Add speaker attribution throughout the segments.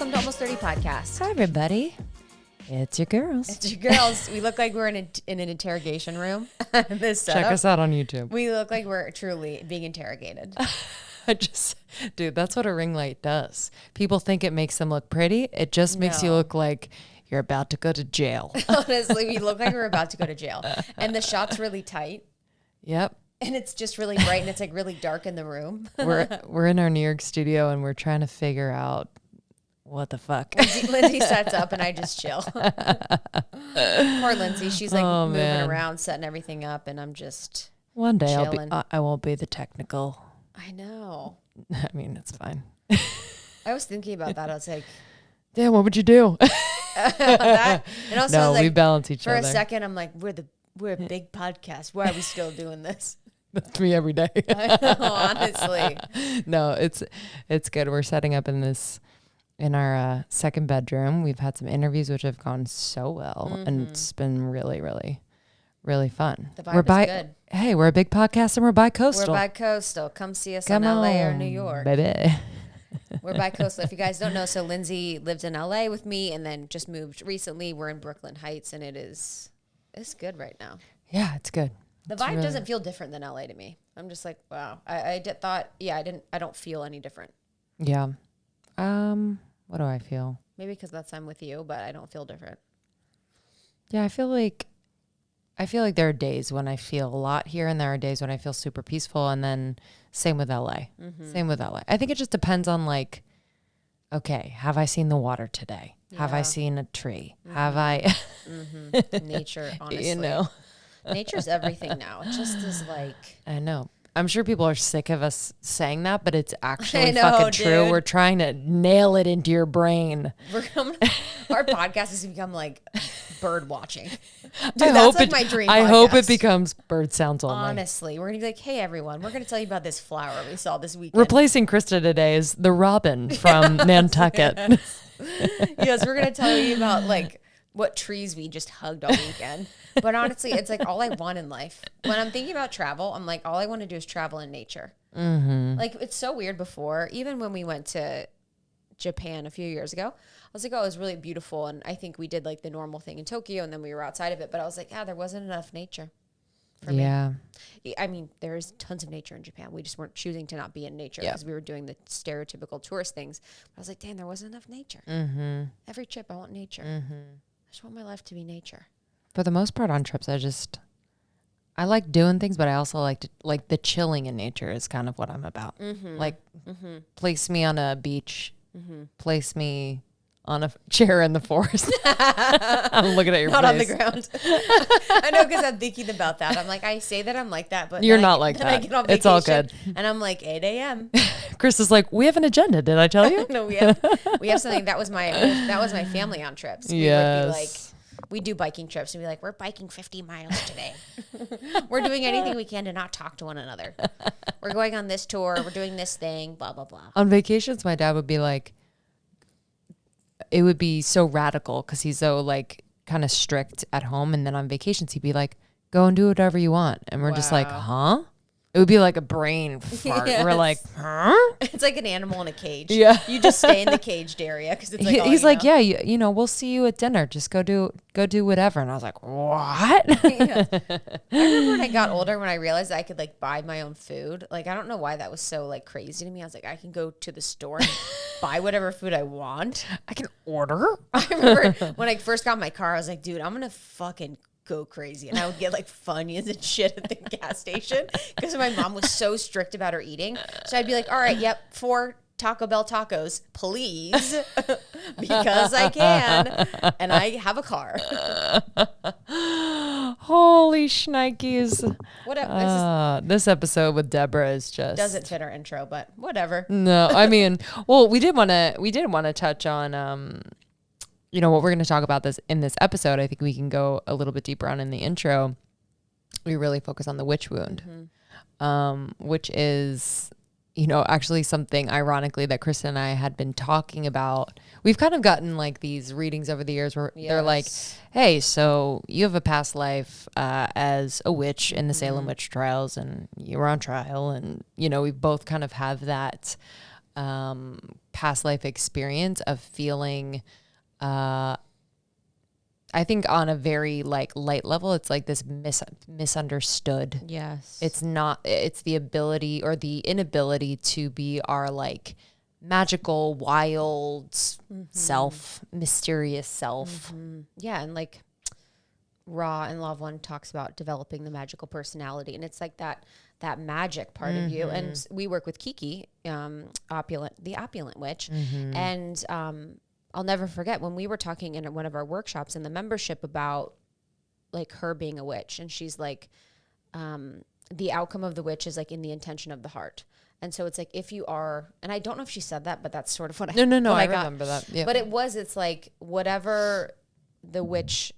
Speaker 1: welcome to Almost 30 Podcast.
Speaker 2: Hi, everybody. It's your girls.
Speaker 1: It's your girls. We look like we're in an interrogation room. This setup.
Speaker 2: Check us out on YouTube.
Speaker 1: We look like we're truly being interrogated.
Speaker 2: Dude, that's what a ring light does. People think it makes them look pretty. It just makes you look like you're about to go to jail.
Speaker 1: Honestly, we look like we're about to go to jail. And the shot's really tight.
Speaker 2: Yep.
Speaker 1: And it's just really bright and it's like really dark in the room.
Speaker 2: We're in our New York studio and we're trying to figure out what the fuck.
Speaker 1: Lindsey sets up and I just chill. Poor Lindsey. She's like moving around, setting everything up, and I'm just
Speaker 2: one day
Speaker 1: chilling.
Speaker 2: I won't be the technical.
Speaker 1: I know.
Speaker 2: I mean, it's fine.
Speaker 1: I was thinking about that. I was like,
Speaker 2: damn, what would you do?
Speaker 1: and also
Speaker 2: No,
Speaker 1: like,
Speaker 2: we balance each other.
Speaker 1: For a second, I'm like, we're a big podcast. Why are we still doing this?
Speaker 2: That's me every day.
Speaker 1: I know, honestly.
Speaker 2: No, it's good. We're setting up in our second bedroom. We've had some interviews which have gone so well, and it's been really, really, really fun.
Speaker 1: The vibe is good.
Speaker 2: Hey, we're a big podcast and we're bi-coastal.
Speaker 1: We're bi-coastal. Come see us in LA or New York.
Speaker 2: Baby.
Speaker 1: We're bi-coastal. If you guys don't know, so Lindsey lived in LA with me and then just moved recently. We're in Brooklyn Heights, and it's good right now.
Speaker 2: Yeah, it's good.
Speaker 1: The vibe doesn't feel different than LA to me. I'm just like, wow. I don't feel any different.
Speaker 2: Yeah. What do I feel?
Speaker 1: Maybe because I'm with you, but I don't feel different.
Speaker 2: Yeah, I feel like there are days when I feel a lot here, and there are days when I feel super peaceful, and then same with LA. Same with LA. I think it just depends on like, okay, have I seen the water today? Yeah. Have I seen a tree? Have I?
Speaker 1: Nature, honestly.
Speaker 2: You know.
Speaker 1: Nature's everything now. It just is like.
Speaker 2: I know. I'm sure people are sick of us saying that, but it's actually fucking true.
Speaker 1: Dude.
Speaker 2: We're trying to nail it into your brain.
Speaker 1: Our podcast has become like bird watching. Dude, that's like my dream
Speaker 2: I
Speaker 1: podcast.
Speaker 2: hope it becomes bird sounds only.
Speaker 1: Honestly, we're going to be like, hey, everyone, we're going to tell you about this flower we saw this weekend.
Speaker 2: Replacing Krista today is the robin from Nantucket.
Speaker 1: Yes, we're going to tell you about like what trees we just hugged all weekend. But honestly, it's like all I want in life. When I'm thinking about travel, I'm like, all I want to do is travel in nature. Like, it's so weird before. Even when we went to Japan a few years ago, I was like, oh, it was really beautiful. And I think we did like the normal thing in Tokyo, and then we were outside of it. But I was like, there wasn't enough nature for me. I mean, there's tons of nature in Japan. We just weren't choosing to not be in nature because we were doing the stereotypical tourist things. But I was like, damn, there wasn't enough nature. Every trip, I want nature. I just want my life to be nature.
Speaker 2: For the most part on trips, I like doing things, but I also like the chilling in nature is kind of what I'm about. Place me on a beach, place me on a chair in the forest. I'm looking at your
Speaker 1: Not
Speaker 2: face.
Speaker 1: on the ground. I know, because I'm thinking about that. I'm like, I say that I'm like that, but
Speaker 2: you're not like that.
Speaker 1: I get on vacation,
Speaker 2: it's all good.
Speaker 1: And I'm like 8 a.m.
Speaker 2: Chris is like, we have an agenda. Did I tell you?
Speaker 1: No, we have something. That was my family on trips. We would be like, we do biking trips and be like, we're biking 50 miles today. We're doing anything we can to not talk to one another. We're going on this tour. We're doing this thing, blah, blah, blah.
Speaker 2: On vacations, my dad would be like, it would be so radical because he's so like kind of strict at home. And then on vacations, he'd be like, go and do whatever you want. And we're just like, huh? It would be like a brain fart. Yes. We're like, huh?
Speaker 1: It's like an animal in a cage.
Speaker 2: Yeah.
Speaker 1: You just stay in the caged area because it's like
Speaker 2: he's like, yeah, you know, we'll see you at dinner. Just go do whatever. And I was like, what?
Speaker 1: Yeah. I remember when I got older, when I realized I could like buy my own food. Like, I don't know why that was so like crazy to me. I was like, I can go to the store and buy whatever food I want.
Speaker 2: I can order.
Speaker 1: I remember when I first got my car, I was like, dude, I'm going to fucking go crazy. And I would get like Funyuns and shit at the gas station because my mom was so strict about her eating. So I'd be like, all right, yep, 4 Taco Bell tacos, please, because I can, and I have a car.
Speaker 2: Holy shnikes.
Speaker 1: Whatever.
Speaker 2: This episode with Deborah is just
Speaker 1: doesn't fit our intro, but whatever.
Speaker 2: No, I mean, well, we did want to touch on you know, what we're going to talk about in this episode. I think we can go a little bit deeper on in the intro. We really focus on the witch wound, which is, you know, actually something ironically that Krista and I had been talking about. We've kind of gotten like these readings over the years where they're like, hey, so you have a past life as a witch in the Salem witch trials, and you were on trial, and, you know, we both kind of have that past life experience of feeling, I think on a very like light level, it's like this misunderstood.
Speaker 1: Yes.
Speaker 2: It's the ability or the inability to be our like magical, wild self, mysterious self.
Speaker 1: Yeah. And like Ra in Love One talks about developing the magical personality. And it's like that magic part of you. And we work with Kiki, the opulent witch. And I'll never forget when we were talking in one of our workshops in the membership about like her being a witch. And she's like, the outcome of the witch is like in the intention of the heart. And so it's like, if you are, and I don't know if she said that, but that's sort of what I
Speaker 2: remember that. Yeah.
Speaker 1: But it's like whatever the witch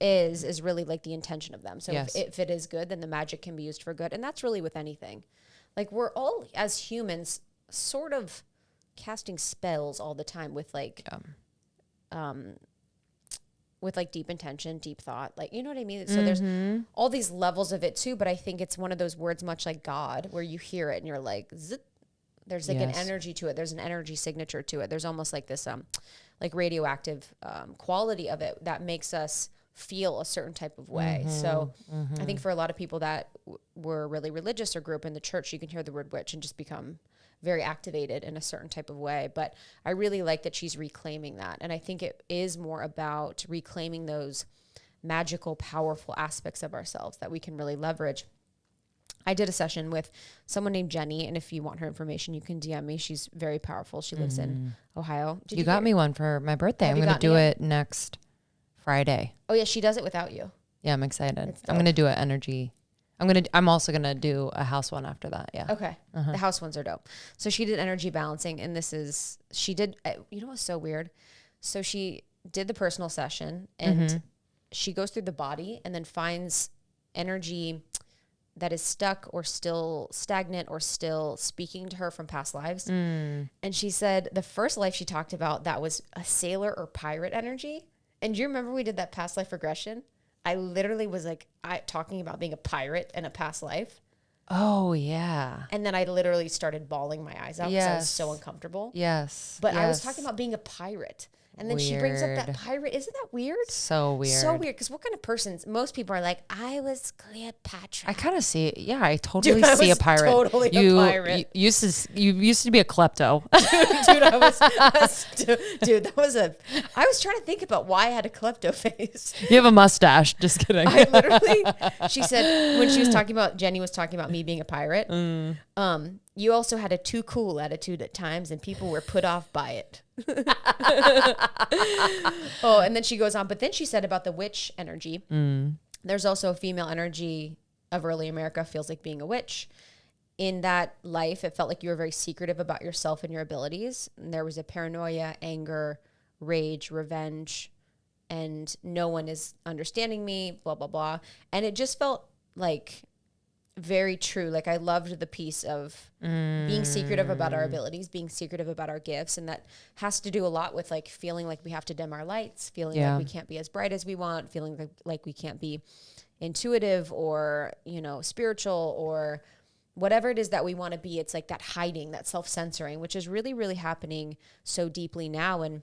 Speaker 1: is really like the intention of them. So if it is good, then the magic can be used for good. And that's really with anything. Like we're all as humans sort of casting spells all the time with like, with like deep intention, deep thought, like, you know what I mean? So there's all these levels of it too, but I think it's one of those words much like God where you hear it and you're like, zip. There's like an energy to it. There's an energy signature to it. There's almost like this, like radioactive quality of it that makes us feel a certain type of way. So I think for a lot of people that were really religious or grew up in the church, you can hear the word witch and just become very activated in a certain type of way. But I really like that she's reclaiming that. And I think it is more about reclaiming those magical, powerful aspects of ourselves that we can really leverage. I did a session with someone named Jenny, and if you want her information, you can DM me. She's very powerful. She lives in Ohio.
Speaker 2: You got me one for my birthday. I'm going to do it next Friday.
Speaker 1: Oh yeah, she does it without you.
Speaker 2: Yeah, I'm excited. I'm going to do an energy. I'm also going to do a house one after that. Yeah.
Speaker 1: Okay. The house ones are dope. So she did energy balancing, and she did, you know what's so weird? So she did the personal session, and she goes through the body and then finds energy that is stuck or still stagnant or still speaking to her from past lives. And she said the first life she talked about, that was a sailor or pirate energy. And do you remember we did that past life regression? I literally was like, talking about being a pirate in a past life.
Speaker 2: Oh, yeah.
Speaker 1: And then I literally started bawling my eyes out because I was so uncomfortable.
Speaker 2: Yes.
Speaker 1: But I was talking about being a pirate. And then she brings up that pirate. Isn't that weird?
Speaker 2: So weird.
Speaker 1: So weird. Because what kind of persons? Most people are like, I was Cleopatra.
Speaker 2: I kind of see it. Yeah, I totally see a pirate.
Speaker 1: Totally a pirate.
Speaker 2: You used to be a klepto.
Speaker 1: Dude, I was trying to think about why I had a klepto face.
Speaker 2: You have a mustache. Just kidding.
Speaker 1: I literally, she said, when she was talking about, Jenny was talking about me being a pirate. You also had a too cool attitude at times and people were put off by it. Oh, and then she goes on, but then she said about the witch energy. There's also a female energy of early America feels like being a witch. In that life, it felt like you were very secretive about yourself and your abilities. And there was a paranoia, anger, rage, revenge, and no one is understanding me, blah, blah, blah. And it just felt like very true. Like I loved the piece of being secretive about our abilities, being secretive about our gifts. And that has to do a lot with like feeling like we have to dim our lights, feeling like we can't be as bright as we want, feeling like we can't be intuitive or, spiritual or whatever it is that we want to be. It's like that hiding, that self-censoring, which is really, really happening so deeply now. And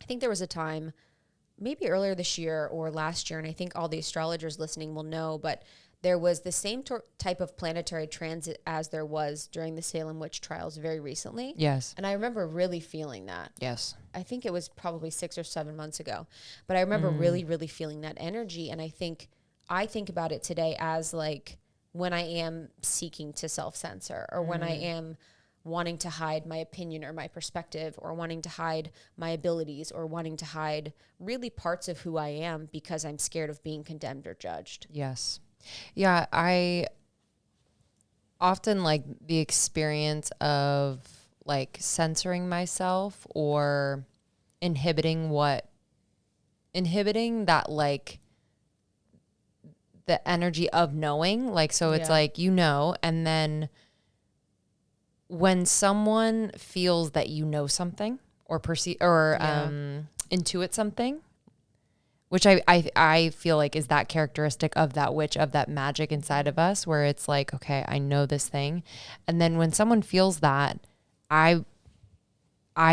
Speaker 1: I think there was a time maybe earlier this year or last year, and I think all the astrologers listening will know, but there was the same type of planetary transit as there was during the Salem witch trials very recently.
Speaker 2: Yes.
Speaker 1: And I remember really feeling that.
Speaker 2: Yes.
Speaker 1: I think it was probably 6 or 7 months ago. But I remember really, really feeling that energy. And I think about it today as like when I am seeking to self-censor or when I am wanting to hide my opinion or my perspective or wanting to hide my abilities or wanting to hide really parts of who I am because I'm scared of being condemned or judged.
Speaker 2: Yes. Yeah, I often like the experience of like censoring myself or inhibiting that like the energy of knowing. Like, so it's like, and then when someone feels that you know something or perceive or intuit something, which I feel like is that characteristic of that witch, of that magic inside of us, where it's like, okay, I know this thing. And then when someone feels that, I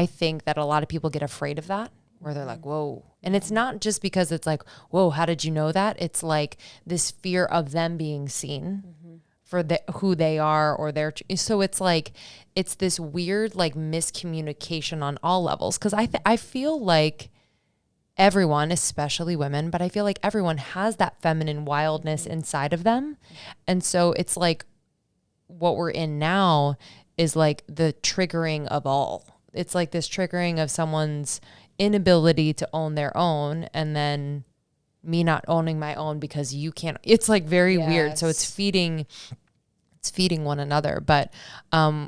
Speaker 2: think that a lot of people get afraid of that, where they're like, whoa. And it's not just because it's like, whoa, how did you know that? It's like this fear of them being seen for who they are or their. So it's like, it's this weird like miscommunication on all levels. Cause I feel like everyone, especially women, but I feel like everyone has that feminine wildness inside of them. And so it's like what we're in now is like the triggering of all. It's like this triggering of someone's inability to own their own, and then me not owning my own because you can't. It's like very weird. So it's feeding one another. But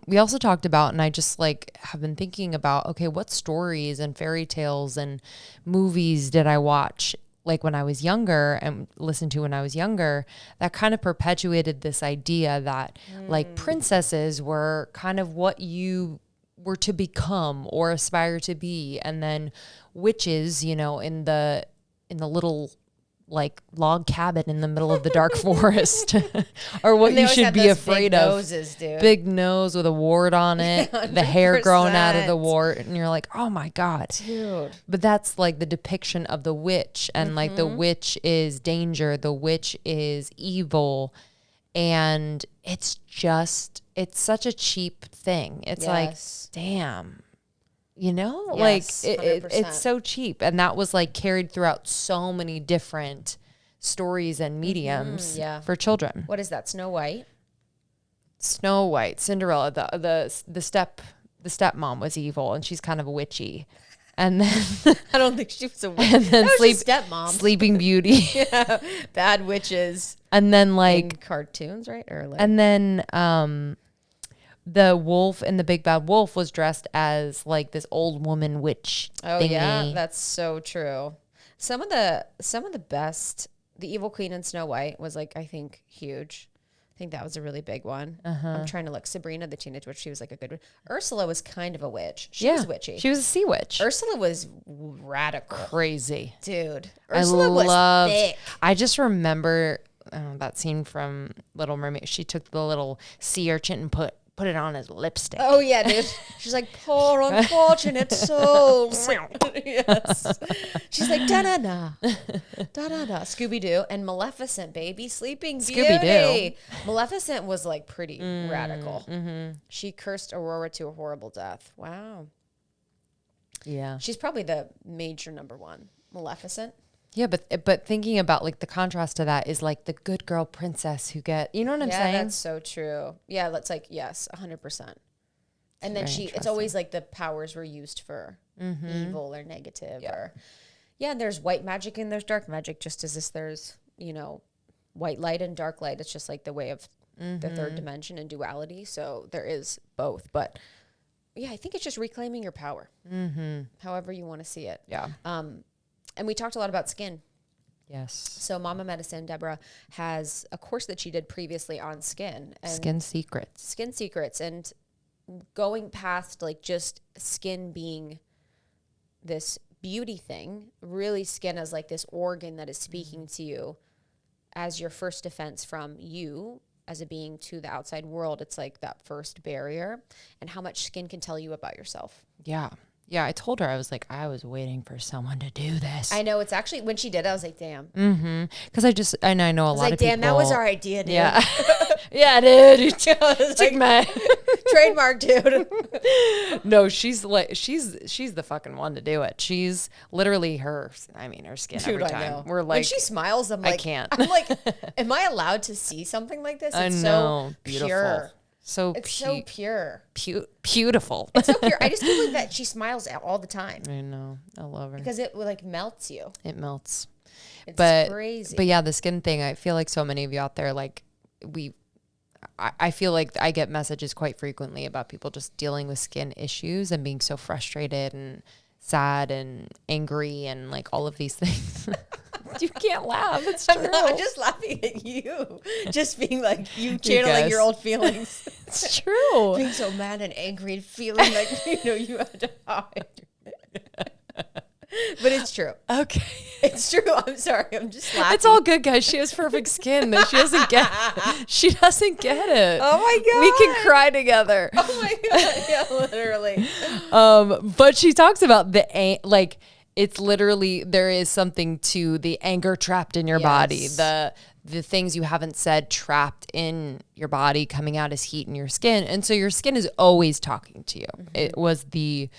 Speaker 2: we also talked about, and I just like have been thinking about, okay, what stories and fairy tales and movies did I watch like when I was younger and listened to when I was younger, that kind of perpetuated this idea that like princesses were kind of what you were to become or aspire to be. And then witches, you know, in the little like log cabin in the middle of the dark forest or what you should be afraid of.
Speaker 1: Noses, dude.
Speaker 2: Big nose with a wart on it, the hair growing out of the wart. And you're like, oh my God. Dude. But that's like the depiction of the witch, and like the witch is danger. The witch is evil. And it's such a cheap thing. It's like, damn, you know, like it's so cheap. And that was like carried throughout so many different stories and mediums for children.
Speaker 1: What is that? Snow White?
Speaker 2: Snow White, Cinderella, the stepmom was evil, and she's kind of witchy. And then
Speaker 1: I don't think she was a witch.
Speaker 2: And then
Speaker 1: stepmom.
Speaker 2: Sleeping Beauty.
Speaker 1: Yeah, bad witches.
Speaker 2: And then like
Speaker 1: in cartoons, right? Or like,
Speaker 2: and then the wolf in The Big Bad Wolf was dressed as like this old woman witch.
Speaker 1: Oh
Speaker 2: thingy.
Speaker 1: yeah, that's so true. Some of the best, the Evil Queen in Snow White was like, I think, huge. I think that was a really big one. I'm trying to look. Sabrina the Teenage Witch, she was like a good one. Ursula was kind of a witch. She was witchy.
Speaker 2: She was a sea witch.
Speaker 1: Ursula was radical.
Speaker 2: Crazy.
Speaker 1: Dude. Ursula was thick.
Speaker 2: I just remember that scene from Little Mermaid. She took the little sea urchin and put it on as lipstick.
Speaker 1: Oh yeah, dude. She's like, poor unfortunate souls. Yes. She's like, da-da-da. Da-da-da. Scooby-Doo. And Maleficent, baby. Sleeping Beauty. Scooby-Doo. Maleficent was like pretty radical. She cursed Aurora to a horrible death. Wow.
Speaker 2: Yeah.
Speaker 1: She's probably the major number one. Maleficent.
Speaker 2: Yeah, but thinking about like the contrast to that is like the good girl princess who you know what I'm saying?
Speaker 1: Yeah, that's so true. Yeah, that's like, yes, 100%. And then it's always like the powers were used for evil or negative or, there's white magic and there's dark magic, just as if there's, you know, white light and dark light. It's just like the way of the third dimension and duality. So there is both, but yeah, I think it's just reclaiming your power, however you want to see it.
Speaker 2: Yeah.
Speaker 1: And we talked a lot about skin.
Speaker 2: Yes.
Speaker 1: So Mama Medicine, Deborah, has a course that she did previously on skin. And
Speaker 2: Skin Secrets.
Speaker 1: Skin Secrets. And going past like just skin being this beauty thing, really skin as like this organ that is speaking to you as your first defense from you as a being to the outside world. It's like that first barrier, and how much skin can tell you about yourself.
Speaker 2: Yeah. Yeah, I told her, I was like, I was waiting for someone to do this.
Speaker 1: I know, it's actually, when she did, I was like, damn.
Speaker 2: Because I know a lot of people.
Speaker 1: Damn, that was our idea, dude.
Speaker 2: Yeah. Yeah, dude.
Speaker 1: Like, my trademark, dude.
Speaker 2: No, she's the fucking one to do it. She's literally her skin
Speaker 1: dude,
Speaker 2: every time.
Speaker 1: I know.
Speaker 2: We're like,
Speaker 1: when she smiles, I'm like,
Speaker 2: I can't.
Speaker 1: I'm like, am I allowed to see something like this? It's so
Speaker 2: beautiful.
Speaker 1: Pure.
Speaker 2: So
Speaker 1: pure.
Speaker 2: Beautiful.
Speaker 1: It's so pure. I just can't believe that she smiles all the time.
Speaker 2: I know. I love her.
Speaker 1: Because it like melts you.
Speaker 2: It melts.
Speaker 1: It's crazy.
Speaker 2: But yeah, the skin thing, I feel like so many of you out there, like I feel like I get messages quite frequently about people just dealing with skin issues and being so frustrated and sad and angry and like all of these things. You can't laugh. It's true.
Speaker 1: I'm just laughing at you. Just being like, you channeling your old feelings.
Speaker 2: It's true.
Speaker 1: Being so mad and angry and feeling like, you had to hide. But it's true.
Speaker 2: Okay.
Speaker 1: It's true. I'm sorry. I'm just laughing.
Speaker 2: It's all good, guys. She has perfect skin. She doesn't get it.
Speaker 1: Oh my God.
Speaker 2: We can cry together.
Speaker 1: Oh my God. Yeah, literally.
Speaker 2: But she talks about it's literally, there is something to the anger trapped in your body, the things you haven't said trapped in your body coming out as heat in your skin. And so your skin is always talking to you. Mm-hmm. It was the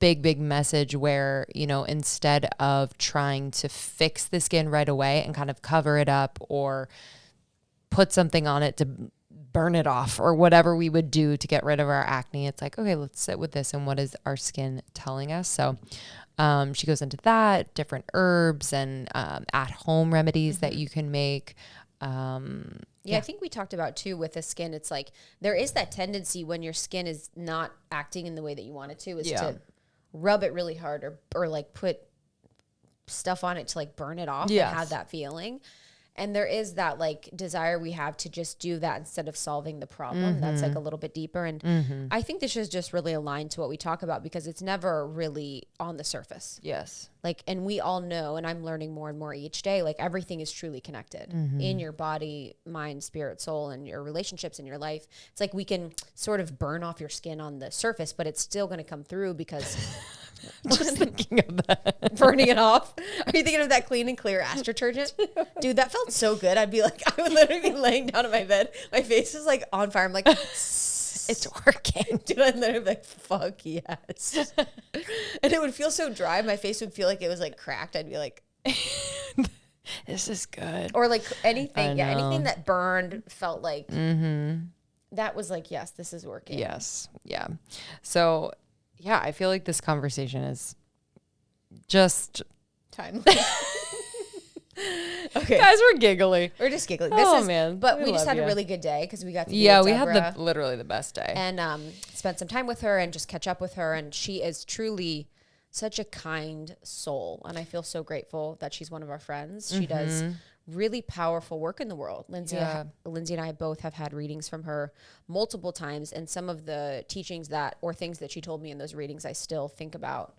Speaker 2: big message where, instead of trying to fix the skin right away and kind of cover it up or put something on it to burn it off or whatever we would do to get rid of our acne, it's like, okay, let's sit with this and what is our skin telling us? So she goes into that, different herbs and at-home remedies that you can make.
Speaker 1: I think we talked about too with the skin. It's like there is that tendency when your skin is not acting in the way that you want it to, is to rub it really hard or like put stuff on it to like burn it off and have that feeling. And there is that like desire we have to just do that instead of solving the problem. That's like a little bit deeper. And I think this is just really aligned to what we talk about because it's never really on the surface.
Speaker 2: Yes.
Speaker 1: Like, and we all know, and I'm learning more and more each day, like everything is truly connected in your body, mind, spirit, soul, and your relationships in your life. It's like we can sort of burn off your skin on the surface, but it's still going to come through because
Speaker 2: just thinking of that.
Speaker 1: Burning it off. Are you thinking of that Clean and Clear ass detergent? Dude, that felt so good. I would literally be laying down on my bed. My face is like on fire. I'm like,
Speaker 2: it's working.
Speaker 1: Dude, I'd literally be like, fuck yes. And it would feel so dry. My face would feel like it was like cracked. I'd be like,
Speaker 2: this is good.
Speaker 1: Or like anything. Yeah, anything that burned felt like that was like, yes, this is working.
Speaker 2: Yes. Yeah. So yeah, I feel like this conversation is just
Speaker 1: timely. Okay,
Speaker 2: guys, we're giggly.
Speaker 1: We're just giggling.
Speaker 2: Man,
Speaker 1: but we just had a really good day because we got to be
Speaker 2: we
Speaker 1: with Deborah
Speaker 2: had literally the best day,
Speaker 1: and spent some time with her and just catch up with her. And she is truly such a kind soul, and I feel so grateful that she's one of our friends. She does really powerful work in the world. Lindsey and I both have had readings from her multiple times, and some of the teachings or things that she told me in those readings I still think about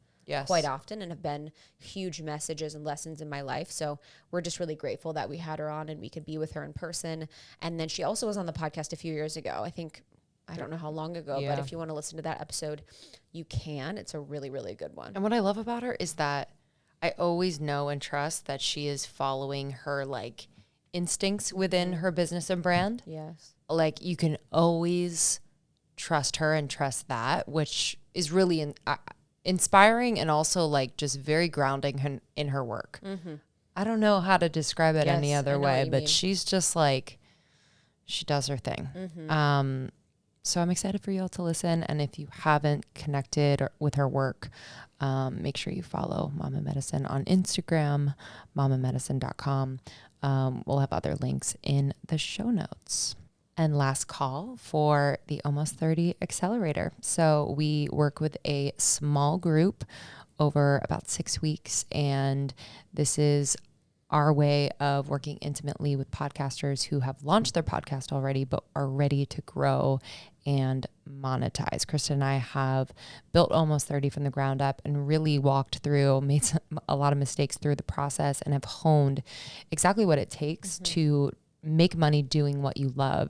Speaker 1: quite often and have been huge messages and lessons in my life. So we're just really grateful that we had her on and we could be with her in person. And then she also was on the podcast a few years ago. I don't know how long ago, but if you want to listen to that episode, you can. It's a really, really good one.
Speaker 2: And what I love about her is that I always know and trust that she is following her like instincts within her business and brand.
Speaker 1: Yes.
Speaker 2: Like you can always trust her and trust that, which is really inspiring and also like just very grounding in her work. I don't know how to describe it any other way, but she's just like, she does her thing. So I'm excited for y'all to listen. And if you haven't connected with her work, make sure you follow Mama Medicine on Instagram, mamamedicine.com. We'll have other links in the show notes. And last call for the Almost 30 Accelerator. So we work with a small group over about 6 weeks, and this is our way of working intimately with podcasters who have launched their podcast already but are ready to grow and monetize. Krista and I have built Almost 30 from the ground up and really walked through, made a lot of mistakes through the process, and have honed exactly what it takes to make money doing what you love.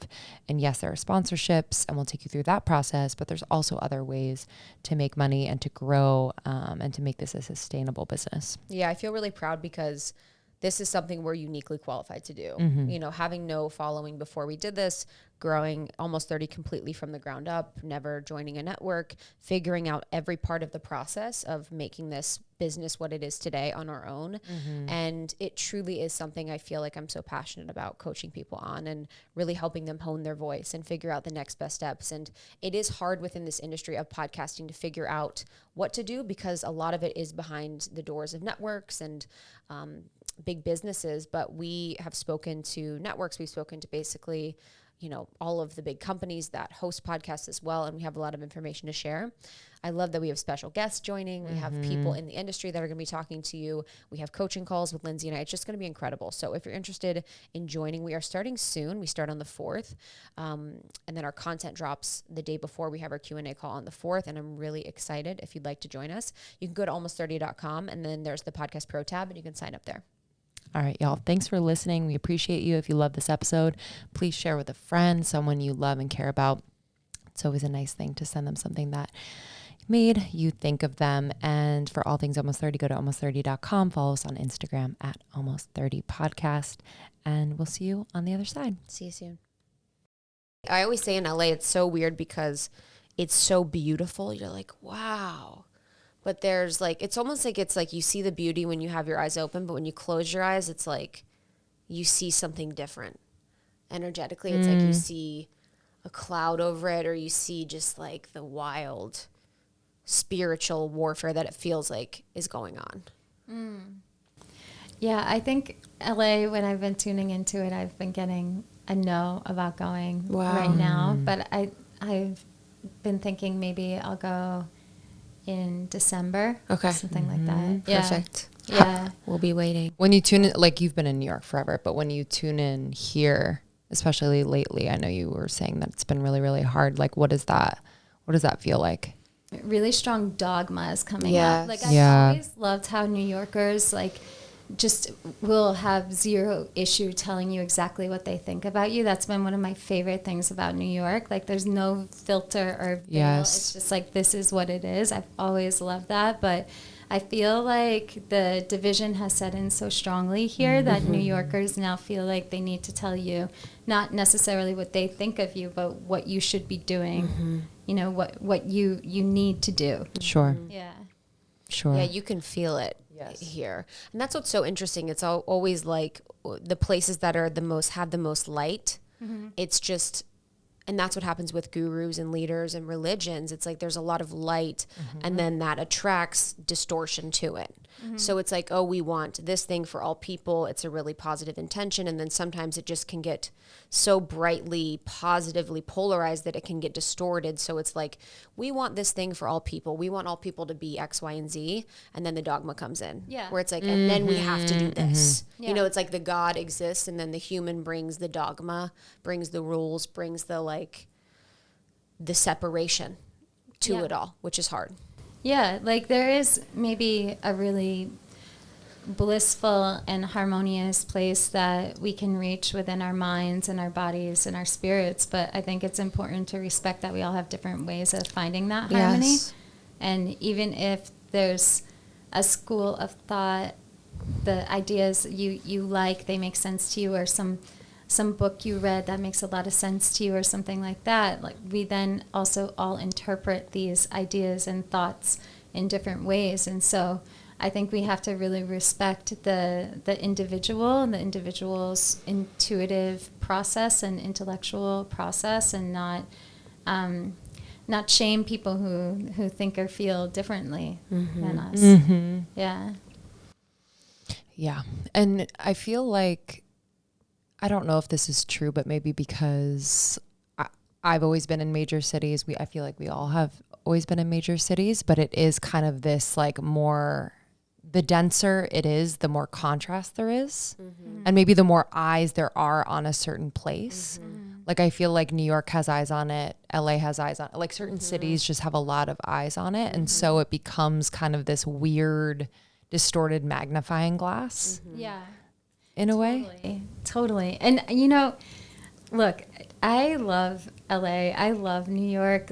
Speaker 2: And yes, there are sponsorships and we'll take you through that process, but there's also other ways to make money and to grow and to make this a sustainable business.
Speaker 1: Yeah, I feel really proud because this is something we're uniquely qualified to do. You know, having no following before we did this, growing Almost 30 completely from the ground up, never joining a network, figuring out every part of the process of making this business what it is today on our own. And it truly is something I feel like I'm so passionate about coaching people on and really helping them hone their voice and figure out the next best steps. And it is hard within this industry of podcasting to figure out what to do because a lot of it is behind the doors of networks and big businesses. But we have spoken to networks. We've spoken to basically, all of the big companies that host podcasts as well. And we have a lot of information to share. I love that we have special guests joining. We have people in the industry that are going to be talking to you. We have coaching calls with Lindsey and I. It's just going to be incredible. So if you're interested in joining, we are starting soon. We start on the 4th. And then our content drops the day before. We have our Q&A call on the 4th. And I'm really excited. If you'd like to join us, you can go to almost30.com and then there's the podcast pro tab and you can sign up there.
Speaker 2: All right, y'all. Thanks for listening. We appreciate you. If you love this episode, please share with a friend, someone you love and care about. It's always a nice thing to send them something that made you think of them. And for all things Almost 30, go to almost30.com. Follow us on Instagram at almost30podcast. And we'll see you on the other side.
Speaker 1: See you soon. I always say in LA, it's so weird because it's so beautiful. You're like, wow. But there's it's almost like it's like you see the beauty when you have your eyes open, but when you close your eyes, it's like you see something different. Energetically, it's like you see a cloud over it, or you see just like the wild spiritual warfare that it feels like is going on.
Speaker 3: Yeah, I think LA, when I've been tuning into it, I've been getting a no about going right now. But I've been thinking maybe I'll go in December.
Speaker 1: Okay.
Speaker 3: Something like that.
Speaker 1: Perfect.
Speaker 3: Yeah.
Speaker 1: We'll be waiting.
Speaker 2: When you tune in, you've been in New York forever, but when you tune in here, especially lately, I know you were saying that it's been really, really hard. What does that feel like?
Speaker 3: Really strong dogma is coming up. I've always loved how New Yorkers just will have zero issue telling you exactly what they think about you. That's been one of my favorite things about New York. There's no filter or veil.
Speaker 2: Yes.
Speaker 3: It's just this is what it is. I've always loved that. But I feel like the division has set in so strongly here that New Yorkers now feel like they need to tell you not necessarily what they think of you, but what you should be doing. What you need to do.
Speaker 2: Sure.
Speaker 3: Yeah.
Speaker 2: Sure.
Speaker 1: Yeah, you can feel it here. And that's what's so interesting. It's always the places that are have the most light. It's just, and that's what happens with gurus and leaders and religions. It's there's a lot of light and then that attracts distortion to it. So it's we want this thing for all people. It's a really positive intention. And then sometimes it just can get so brightly, positively polarized that it can get distorted. So it's we want this thing for all people. We want all people to be X, Y, and Z. And then the dogma comes in. Yeah. Where it's and then we have to do this. Yeah. It's the God exists and then the human brings the dogma, brings the rules, brings the the separation to it all, which is hard.
Speaker 3: Yeah, there is maybe a really blissful and harmonious place that we can reach within our minds and our bodies and our spirits, but I think it's important to respect that we all have different ways of finding that harmony. And even if there's a school of thought, the ideas you they make sense to you, or some book you read that makes a lot of sense to you or something like that, we then also all interpret these ideas and thoughts in different ways. And so I think we have to really respect the individual and the individual's intuitive process and intellectual process, and not shame people who think or feel differently than us.
Speaker 2: Yeah. And I feel I don't know if this is true, but maybe because I've always been in major cities. I feel we all have always been in major cities, but it is kind of this more, the denser it is, the more contrast there is. And maybe the more eyes there are on a certain place. I feel New York has eyes on it. LA has eyes on it. Certain cities just have a lot of eyes on it. And so it becomes kind of this weird, distorted magnifying glass.
Speaker 3: Yeah.
Speaker 2: In a way.
Speaker 3: Totally. And, look, I love LA. I love New York.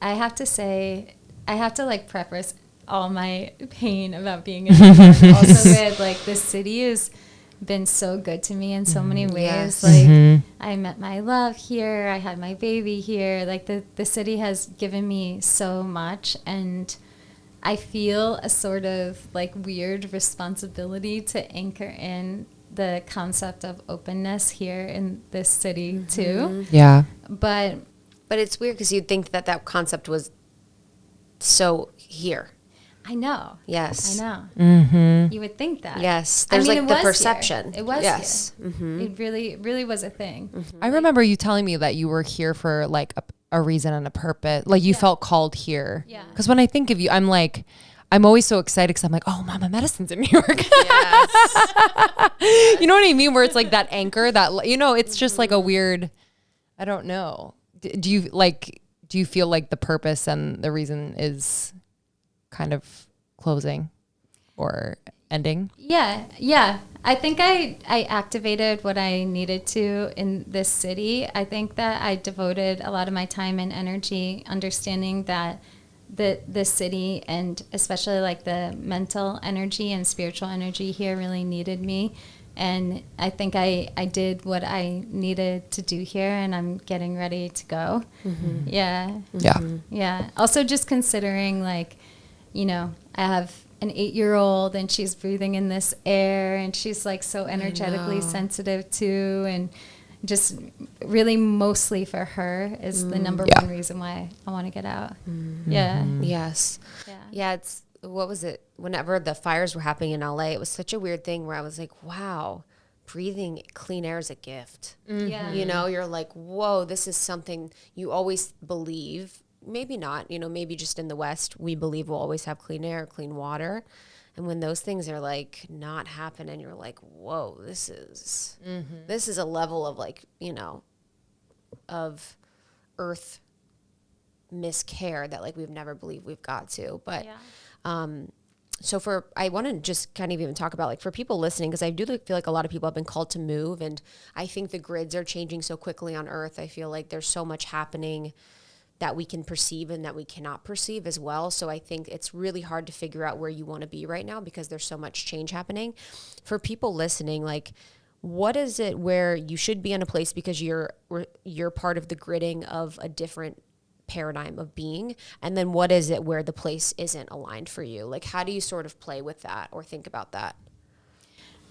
Speaker 3: I have to preface all my pain about being in New York also with, this city has been so good to me in so many ways. I met my love here. I had my baby here. The city has given me so much, and I feel a sort of weird responsibility to anchor in the concept of openness here in this city too.
Speaker 2: Yeah.
Speaker 1: But it's weird because you'd think that concept was so here.
Speaker 3: I know.
Speaker 1: Yes.
Speaker 3: I know.
Speaker 2: Mm-hmm.
Speaker 3: You would think that.
Speaker 1: Yes. There's like the perception.
Speaker 3: It was
Speaker 1: yes.
Speaker 3: here. It really was a thing.
Speaker 2: I remember you telling me that you were here for like a reason and a purpose. Like you felt called here.
Speaker 3: Yeah.
Speaker 2: Because when I think of you, I'm like, I'm always so excited because I'm like, oh, Mama Medicine's in New York.
Speaker 1: Yes.
Speaker 2: You know what I mean? Where it's like that anchor that, you know, it's just like a weird, I don't know. Do you feel like the purpose and the reason is kind of closing or ending?
Speaker 3: Yeah. Yeah. I think I activated what I needed to in this city. I think that I devoted a lot of my time and energy understanding that the city, and especially like the mental energy and spiritual energy here, really needed me. And I think I did what I needed to do here, and I'm getting ready to go. Yeah.
Speaker 2: Yeah.
Speaker 3: Yeah. Also just considering, like, you know, I have an 8-year-old and she's breathing in this air and she's like so energetically sensitive too, and just really mostly for her is the number one reason why I want to get out. Yeah.
Speaker 1: Yes. Yeah. It's, what was it? Whenever the fires were happening in LA, it was such a weird thing where I was like, wow, breathing clean air is a gift.
Speaker 3: Yeah.
Speaker 1: You know, you're like, whoa, this is something you always believe. Maybe not, you know, maybe just in the West, we believe we'll always have clean air, clean water. And when those things are like not happening, you're like, whoa, this is a level of like, you know, of earth miscare that like we've never believed we've got to. But so I want to just kind of even talk about like for people listening, because I do feel like a lot of people have been called to move, and I think the grids are changing so quickly on earth. I feel like there's so much happening that we can perceive and that we cannot perceive as well. So I think it's really hard to figure out where you want to be right now because there's so much change happening. For people listening, like, what is it where you should be in a place because you're part of the gridding of a different paradigm of being, and then what is it where the place isn't aligned for you? Like, how do you sort of play with that or think about that?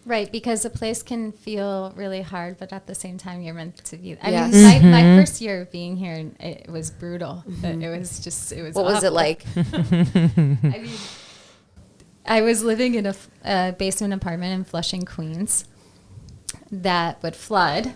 Speaker 3: Right, because a place can feel really hard, but at the same time, you're meant to be. I mean, my first year of being here, it was brutal. It was
Speaker 1: What was it like?
Speaker 3: I mean, I was living in a basement apartment in Flushing, Queens, that would flood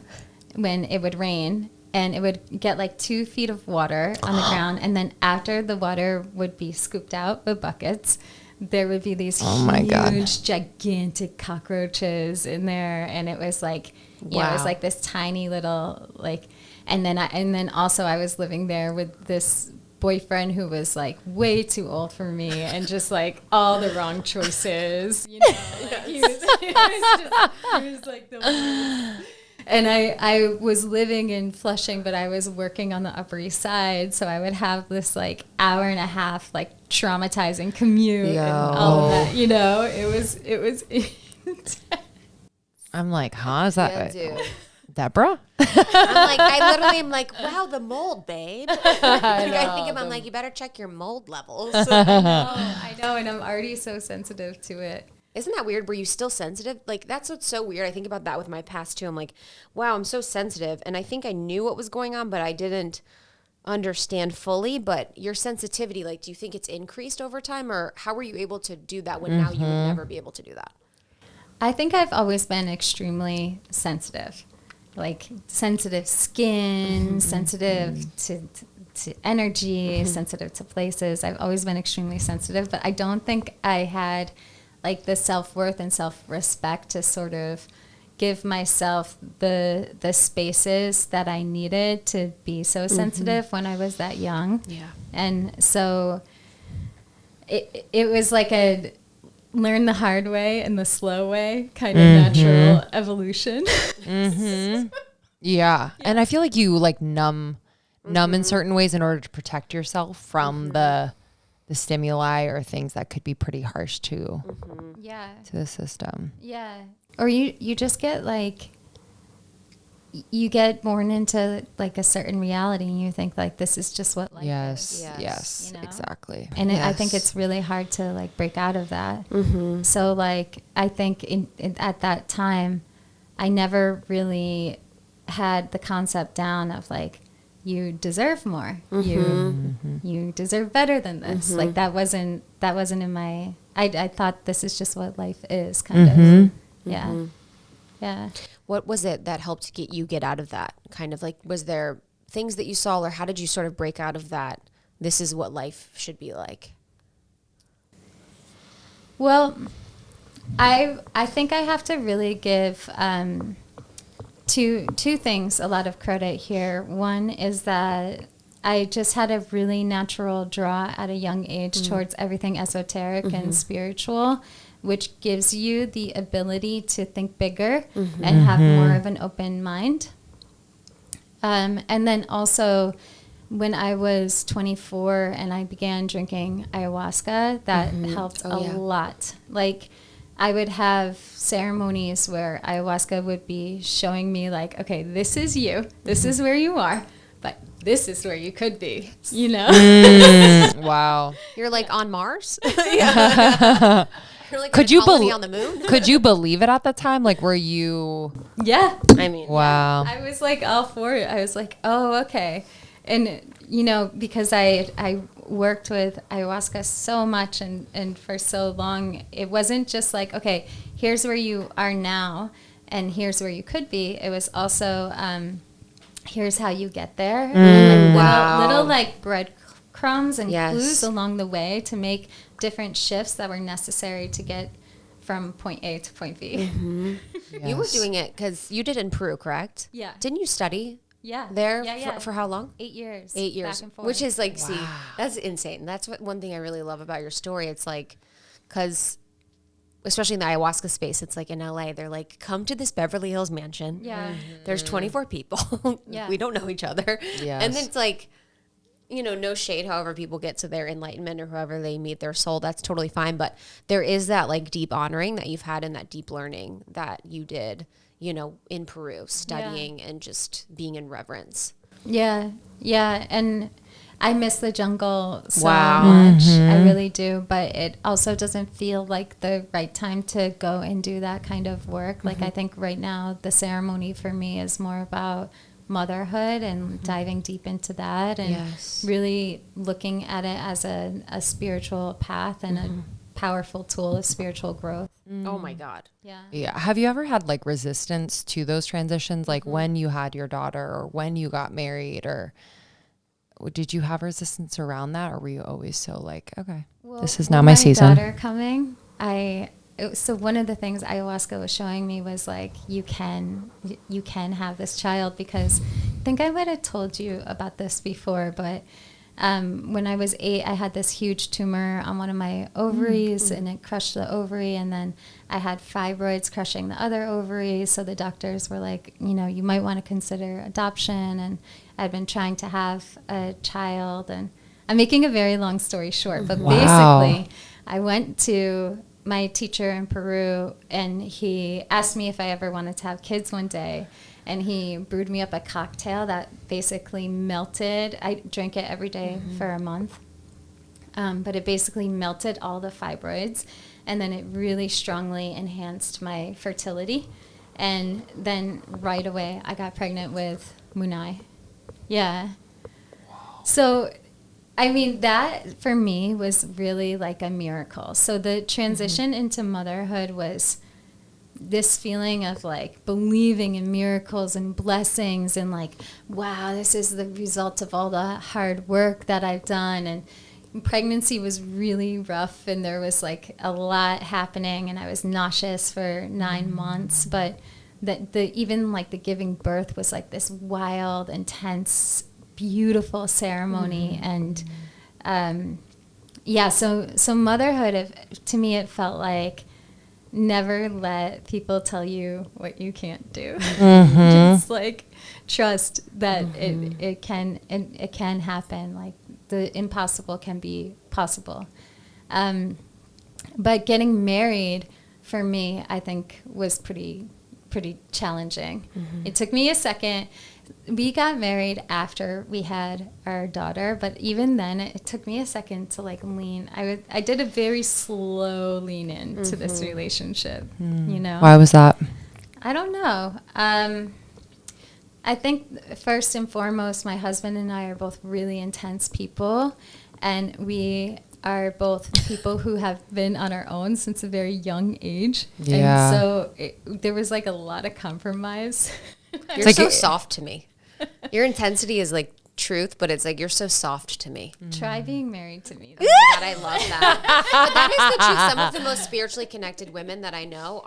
Speaker 3: when it would rain, and it would get like 2 feet of water on the ground, and then after the water would be scooped out with buckets, there would be these huge, gigantic cockroaches in there, and it was like, you know, it was like this tiny little like, and then also I was living there with this boyfriend who was like way too old for me, and just like all the wrong choices, you know. Like, he was like the worst. And I was living in Flushing, but I was working on the Upper East Side, so I would have this like hour and a half like traumatizing commute and all of that. You know, it was intense.
Speaker 2: I'm like, huh? Is that
Speaker 1: Yeah, dude.
Speaker 2: Deborah?
Speaker 1: I literally am like, wow, the mold, babe. I think about, I'm like, you better check your mold levels.
Speaker 3: I know, and I'm already so sensitive to it.
Speaker 1: Isn't that weird? Were you still sensitive? Like, that's what's so weird. I think about that with my past too. I'm like, wow, I'm so sensitive. And I think I knew what was going on, but I didn't understand fully. But your sensitivity, like, do you think it's increased over time, or how were you able to do that when now you would never be able to do that?
Speaker 3: I think I've always been extremely sensitive, like sensitive skin, sensitive to energy, sensitive to places. I've always been extremely sensitive, but I don't think I had like the self-worth and self-respect to sort of give myself the spaces that I needed to be so sensitive when I was that young.
Speaker 1: Yeah.
Speaker 3: And so it was like a learn the hard way and the slow way kind of natural evolution.
Speaker 2: Yeah. And I feel like you like numb in certain ways in order to protect yourself from the stimuli or things that could be pretty harsh to the system.
Speaker 3: Yeah. Or you just get like, you get born into like a certain reality and you think like, this is just what life is.
Speaker 2: Yes,
Speaker 3: you know?
Speaker 2: exactly.
Speaker 3: And I think it's really hard to like break out of that. So like, I think at that time, I never really had the concept down of like, you deserve more. You deserve better than this. Like that wasn't in my, I thought this is just what life is kind of. Yeah. Yeah.
Speaker 1: What was it that helped get out of that? Kind of like, was there things that you saw, or how did you sort of break out of that? This is what life should be like.
Speaker 3: Well, I think I have to really give two things a lot of credit here. One is that I just had a really natural draw at a young age towards everything esoteric and spiritual, which gives you the ability to think bigger and have more of an open mind. And then also, when I was 24 and I began drinking ayahuasca, that helped a lot. Like, I would have ceremonies where ayahuasca would be showing me like, okay, this is you. This is where you are. But this is where you could be, you know?
Speaker 2: Wow.
Speaker 1: You're like on Mars? Yeah. You're like could you on the moon?
Speaker 2: Could you believe it at the time? Like, were you?
Speaker 3: Yeah.
Speaker 1: I mean,
Speaker 2: wow.
Speaker 3: I was like all for it. I was like, oh, okay. And, you know, because I worked with ayahuasca so much and for so long, it wasn't just like, okay, here's where you are now and here's where you could be. It was also, here's how you get there. And like little like breadcrumbs and clues along the way to make different shifts that were necessary to get from point A to point B.
Speaker 1: Yes. You were doing it because you did in Peru, correct?
Speaker 3: Yeah.
Speaker 1: Didn't you study?
Speaker 3: Yeah.
Speaker 1: There for how long?
Speaker 3: 8 years.
Speaker 1: 8 years.
Speaker 3: Back and forth.
Speaker 1: Which is like, see, that's insane. That's one thing I really love about your story. It's like, because especially in the ayahuasca space, it's like in LA, they're like, come to this Beverly Hills mansion.
Speaker 3: Yeah.
Speaker 1: There's 24 people.
Speaker 3: Yeah.
Speaker 1: We don't know each other.
Speaker 2: Yes.
Speaker 1: And then it's like, you know, no shade, however people get to their enlightenment or however they meet their soul, that's totally fine. But there is that like deep honoring that you've had and that deep learning that you did, you know, in Peru, studying and just being in reverence.
Speaker 3: Yeah. Yeah. And I miss the jungle so much. I really do. But it also doesn't feel like the right time to go and do that kind of work. Like I think right now the ceremony for me is more about motherhood and diving deep into that and really looking at it as a spiritual path and a powerful tool of spiritual growth.
Speaker 1: Oh my God.
Speaker 2: Yeah. Have you ever had like resistance to those transitions? Like when you had your daughter or when you got married, or did you have resistance around that? Or were you always so like, okay, this is now my season?
Speaker 3: My daughter coming, so one of the things ayahuasca was showing me was like, you can have this child, because I think I might have told you about this before, but when I was 8, I had this huge tumor on one of my ovaries and it crushed the ovary, and then I had fibroids crushing the other ovaries. So the doctors were like, you know, you might want to consider adoption. And I'd been trying to have a child, and I'm making a very long story short, but basically I went to my teacher in Peru and he asked me if I ever wanted to have kids one day. And he brewed me up a cocktail that basically melted. I drank it every day for a month. But it basically melted all the fibroids. And then it really strongly enhanced my fertility. And then right away, I got pregnant with Munai. Yeah. So, I mean, that for me was really like a miracle. So the transition into motherhood was this feeling of like believing in miracles and blessings and like, wow, this is the result of all the hard work that I've done. And pregnancy was really rough and there was like a lot happening and I was nauseous for 9 months. But even like the giving birth was like this wild, intense, beautiful ceremony. And so motherhood, to me, it felt like never let people tell you what you can't do. Just like trust that it can happen. Like the impossible can be possible. But getting married for me, I think, was pretty challenging. It took me a second. We got married after we had our daughter, but even then it took me a second to like lean. I did a very slow lean into this relationship, you know.
Speaker 2: Why was that?
Speaker 3: I don't know. I think first and foremost, my husband and I are both really intense people, and we are both people who have been on our own since a very young age.
Speaker 2: Yeah.
Speaker 3: And so there was like a lot of compromise.
Speaker 1: You're so soft to me. Your intensity is like truth, but it's like you're so soft to me.
Speaker 3: Try being married to me.
Speaker 1: Oh my God, I love that. But that is the truth. Some of the most spiritually connected women that I know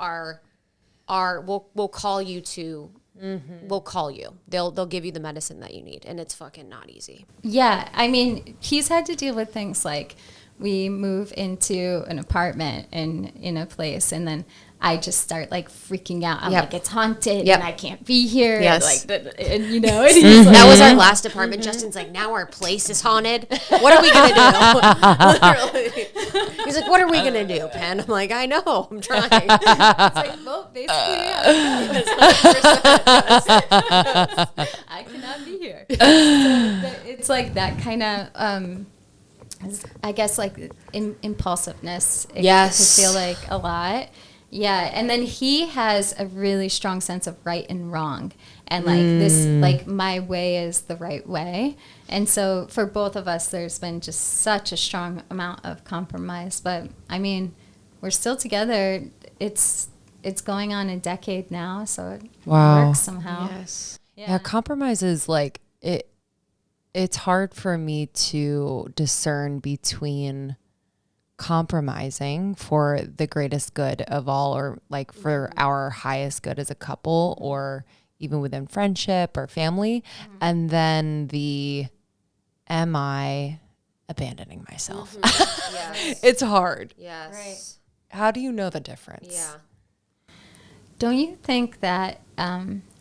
Speaker 1: will call you to. Will call you. They'll give you the medicine that you need, and it's fucking not easy.
Speaker 3: Yeah, I mean, he's had to deal with things like we move into an apartment in a place, and then I just start like freaking out. I'm like, it's haunted, and I can't be here.
Speaker 1: Yes.
Speaker 3: And you know, and he's like,
Speaker 1: that was our last apartment. Justin's like, now our place is haunted. What are we gonna do? Literally. He's like, what are we gonna do, Pen? I'm like, I know, I'm trying.
Speaker 3: it's like, well, basically, I cannot be here. So it's like that kind of. I guess like impulsiveness. It can feel like a lot. Yeah. And then he has a really strong sense of right and wrong. And like this, like my way is the right way. And so for both of us, there's been just such a strong amount of compromise. But I mean, we're still together. It's going on a decade now. So it works somehow.
Speaker 1: Yes.
Speaker 2: Yeah. Compromise is like it. It's hard for me to discern between compromising for the greatest good of all, or like for our highest good as a couple, or even within friendship or family, and then am I abandoning myself?
Speaker 1: Yes.
Speaker 2: It's hard.
Speaker 1: Yes.
Speaker 3: Right.
Speaker 2: How do you know the difference?
Speaker 1: Yeah.
Speaker 3: Don't you think that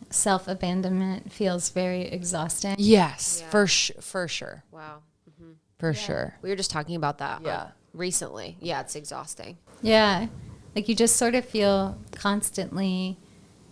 Speaker 3: self-abandonment feels very exhausting?
Speaker 2: Yes,
Speaker 1: Yeah.
Speaker 2: for sure.
Speaker 1: Wow.
Speaker 2: For sure.
Speaker 1: We were just talking about that
Speaker 2: Yeah.
Speaker 1: recently. Yeah, it's exhausting.
Speaker 3: Yeah. Like you just sort of feel constantly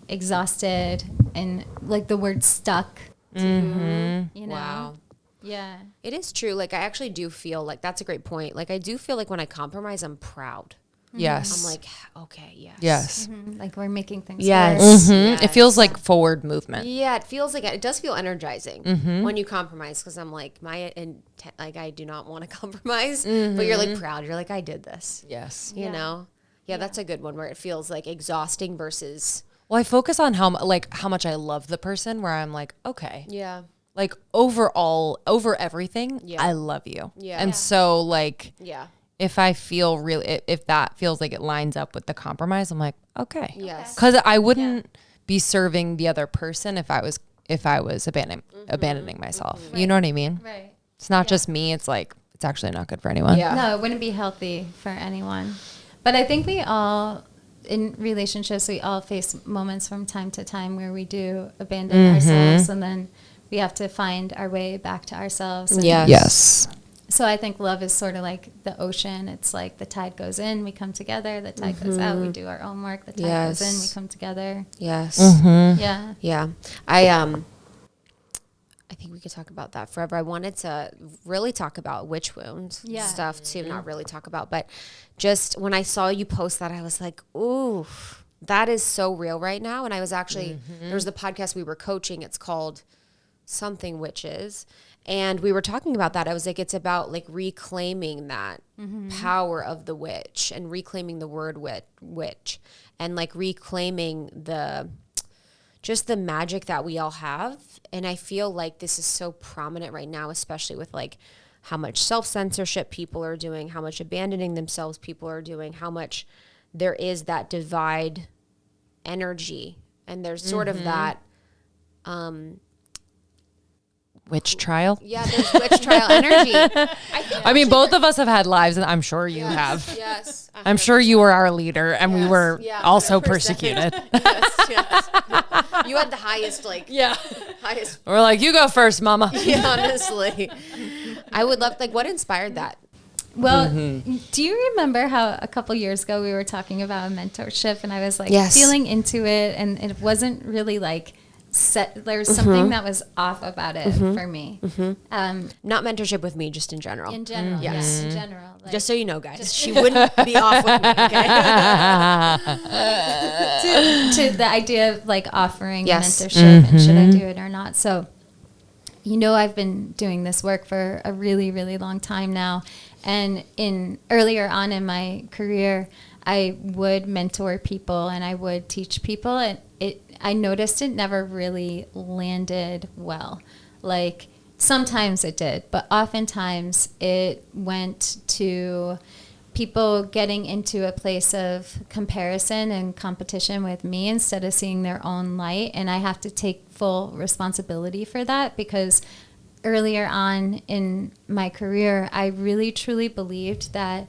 Speaker 3: exhausted and like the word stuck. You know?
Speaker 1: Wow.
Speaker 3: Yeah.
Speaker 1: It is true. Like, I actually do feel like that's a great point. Like, I do feel like when I compromise, I'm proud.
Speaker 2: Yes.
Speaker 1: I'm like, okay, yes.
Speaker 2: Yes.
Speaker 3: Like we're making things
Speaker 1: Yes.
Speaker 3: worse.
Speaker 1: Yes.
Speaker 2: It feels like forward movement.
Speaker 1: Yeah, it feels like it does feel energizing when you compromise, because I'm like, like I do not want to compromise, but you're like proud. You're like, I did this.
Speaker 2: Yes.
Speaker 1: You know? Yeah, that's a good one where it feels like exhausting versus.
Speaker 2: Well, I focus on how much I love the person, where I'm like, okay,
Speaker 1: Yeah.
Speaker 2: like overall, over everything,
Speaker 1: Yeah.
Speaker 2: I love you.
Speaker 1: Yeah.
Speaker 2: And so like,
Speaker 1: Yeah.
Speaker 2: if I feel really, if that feels like it lines up with the compromise, I'm like, okay.
Speaker 1: Yes.
Speaker 2: Because I wouldn't be serving the other person if I was abandoning myself. You know what I mean?
Speaker 3: Right.
Speaker 2: It's not just me. It's like, it's actually not good for anyone.
Speaker 1: Yeah.
Speaker 3: No, it wouldn't be healthy for anyone. But I think we all, in relationships, we all face moments from time to time where we do abandon ourselves, and then we have to find our way back to ourselves. And
Speaker 2: Yes.
Speaker 3: so I think love is sort of like the ocean. It's like the tide goes in, we come together. The tide goes out, we do our own work. The tide goes in, we come together.
Speaker 1: Yes.
Speaker 3: Yeah.
Speaker 1: Yeah. I think we could talk about that forever. I wanted to really talk about witch wound stuff too, not really talk about, but just when I saw you post that, I was like, ooh, that is so real right now. And I was actually, there was the podcast we were coaching. It's called Something Witches. And we were talking about that. I was like, it's about like reclaiming that power of the witch and reclaiming the word witch and like reclaiming just the magic that we all have. And I feel like this is so prominent right now, especially with like how much self-censorship people are doing, how much abandoning themselves people are doing, how much there is that divide energy. And there's sort of that,
Speaker 2: Witch trial.
Speaker 1: yeah, there's witch trial energy.
Speaker 2: I mean, both of us have had lives, and I'm sure you have.
Speaker 1: Yes.
Speaker 2: I'm sure you were our leader, and we were
Speaker 1: Yeah,
Speaker 2: also
Speaker 1: 100%.
Speaker 2: persecuted.
Speaker 1: Yes. You had the highest, like, highest.
Speaker 2: We're like, you go first, mama.
Speaker 1: Yeah, honestly. I would love, like, what inspired that?
Speaker 3: Well, do you remember how a couple years ago we were talking about a mentorship and I was like
Speaker 1: Yes.
Speaker 3: feeling into it and it wasn't really like there's something that was off about it for me.
Speaker 1: Not mentorship with me, just in general.
Speaker 3: In general,
Speaker 1: Yes.
Speaker 3: in general. Like,
Speaker 1: Just so you know, guys, she wouldn't be off with me. Okay?
Speaker 3: to the idea of like offering
Speaker 1: Yes.
Speaker 3: mentorship and should I do it or not. So, I've been doing this work for a really, really long time now. And earlier on in my career, I would mentor people and I would teach people, and I noticed it never really landed well. Like sometimes it did, but oftentimes it went to people getting into a place of comparison and competition with me instead of seeing their own light. And I have to take full responsibility for that, because earlier on in my career, I really truly believed that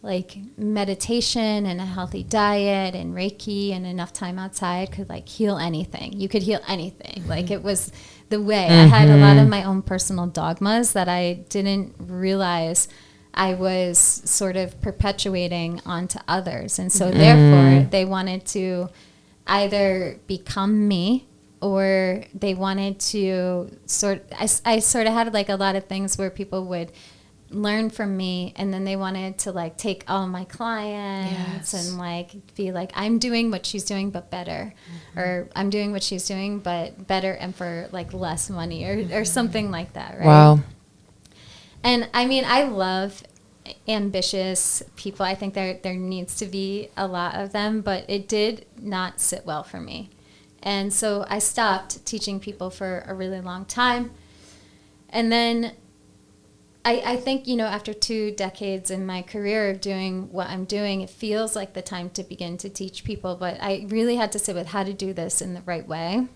Speaker 3: like meditation and a healthy diet and Reiki and enough time outside could like heal anything. You could heal anything. Like it was the way. I had a lot of my own personal dogmas that I didn't realize I was sort of perpetuating onto others. And so therefore they wanted to either become me, or they wanted to I sort of had like a lot of things where people would learn from me, and then they wanted to like take all my clients and like be like, I'm doing what she's doing but better, or I'm doing what she's doing but better and for like less money, or something like that, right?
Speaker 2: Wow.
Speaker 3: And I mean, I love ambitious people. I think there needs to be a lot of them, but it did not sit well for me. And so I stopped teaching people for a really long time. And then I think, after 2 decades in my career of doing what I'm doing, it feels like the time to begin to teach people. But I really had to sit with how to do this in the right way.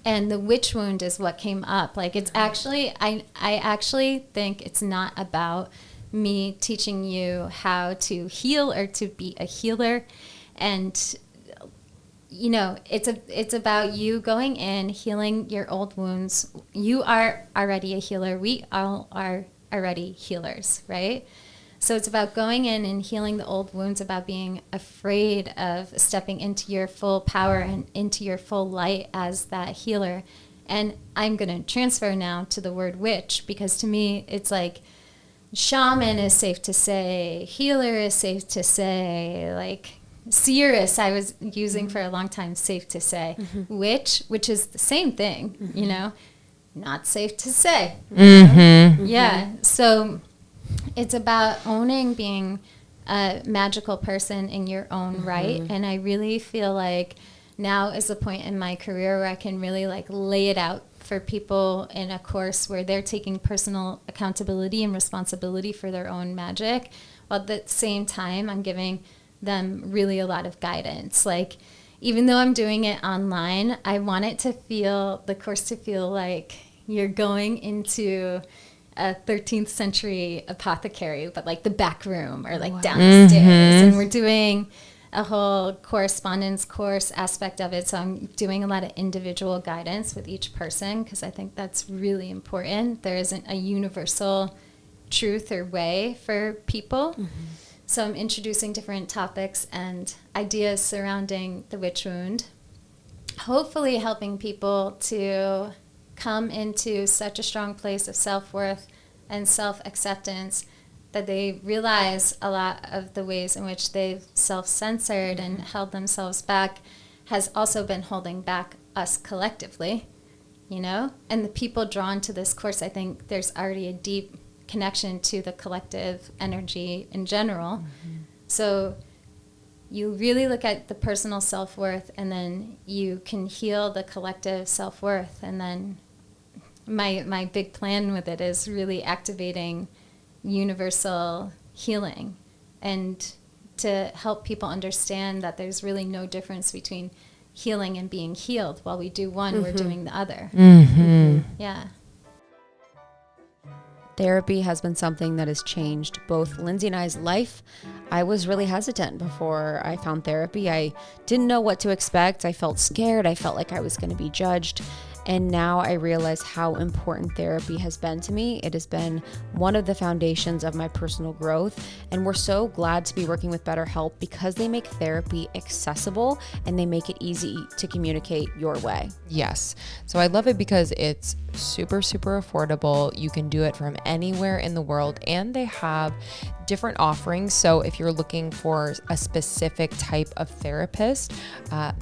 Speaker 3: And the witch wound is what came up. Like it's actually, I actually think it's not about me teaching you how to heal or to be a healer. And it's about you going in, healing your old wounds. You are already a healer. We all are already healers, right? So it's about going in and healing the old wounds, about being afraid of stepping into your full power and into your full light as that healer. And I'm going to transfer now to the word witch, because to me, it's like shaman is safe to say, healer is safe to say, like Seeress I was using for a long time, safe to say. Witch, which is the same thing, not safe to say. Yeah. So it's about owning being a magical person in your own right. And I really feel like now is the point in my career where I can really like lay it out for people in a course where they're taking personal accountability and responsibility for their own magic, while at the same time I'm giving them really a lot of guidance. Like, even though I'm doing it online, I want it to feel, the course to feel like you're going into a 13th century apothecary, but like the back room or like down the stairs. And we're doing a whole correspondence course aspect of it. So I'm doing a lot of individual guidance with each person, because I think that's really important. There isn't a universal truth or way for people. So I'm introducing different topics and ideas surrounding the witch wound, hopefully helping people to come into such a strong place of self-worth and self-acceptance that they realize a lot of the ways in which they've self-censored and held themselves back has also been holding back us collectively, And the people drawn to this course, I think there's already a deep connection to the collective energy in general. So you really look at the personal self-worth, and then you can heal the collective self-worth. And then my big plan with it is really activating universal healing, and to help people understand that there's really no difference between healing and being healed. While we do one, we're doing the other. Yeah.
Speaker 1: Therapy has been something that has changed both Lindsey and I's life. I was really hesitant before I found therapy. I didn't know what to expect. I felt scared. I felt like I was going to be judged. And now I realize how important therapy has been to me. It has been one of the foundations of my personal growth. And we're so glad to be working with BetterHelp because they make therapy accessible and they make it easy to communicate your way.
Speaker 2: Yes. So I love it because it's super, super affordable. You can do it from anywhere in the world, and they have different offerings. So if you're looking for a specific type of therapist,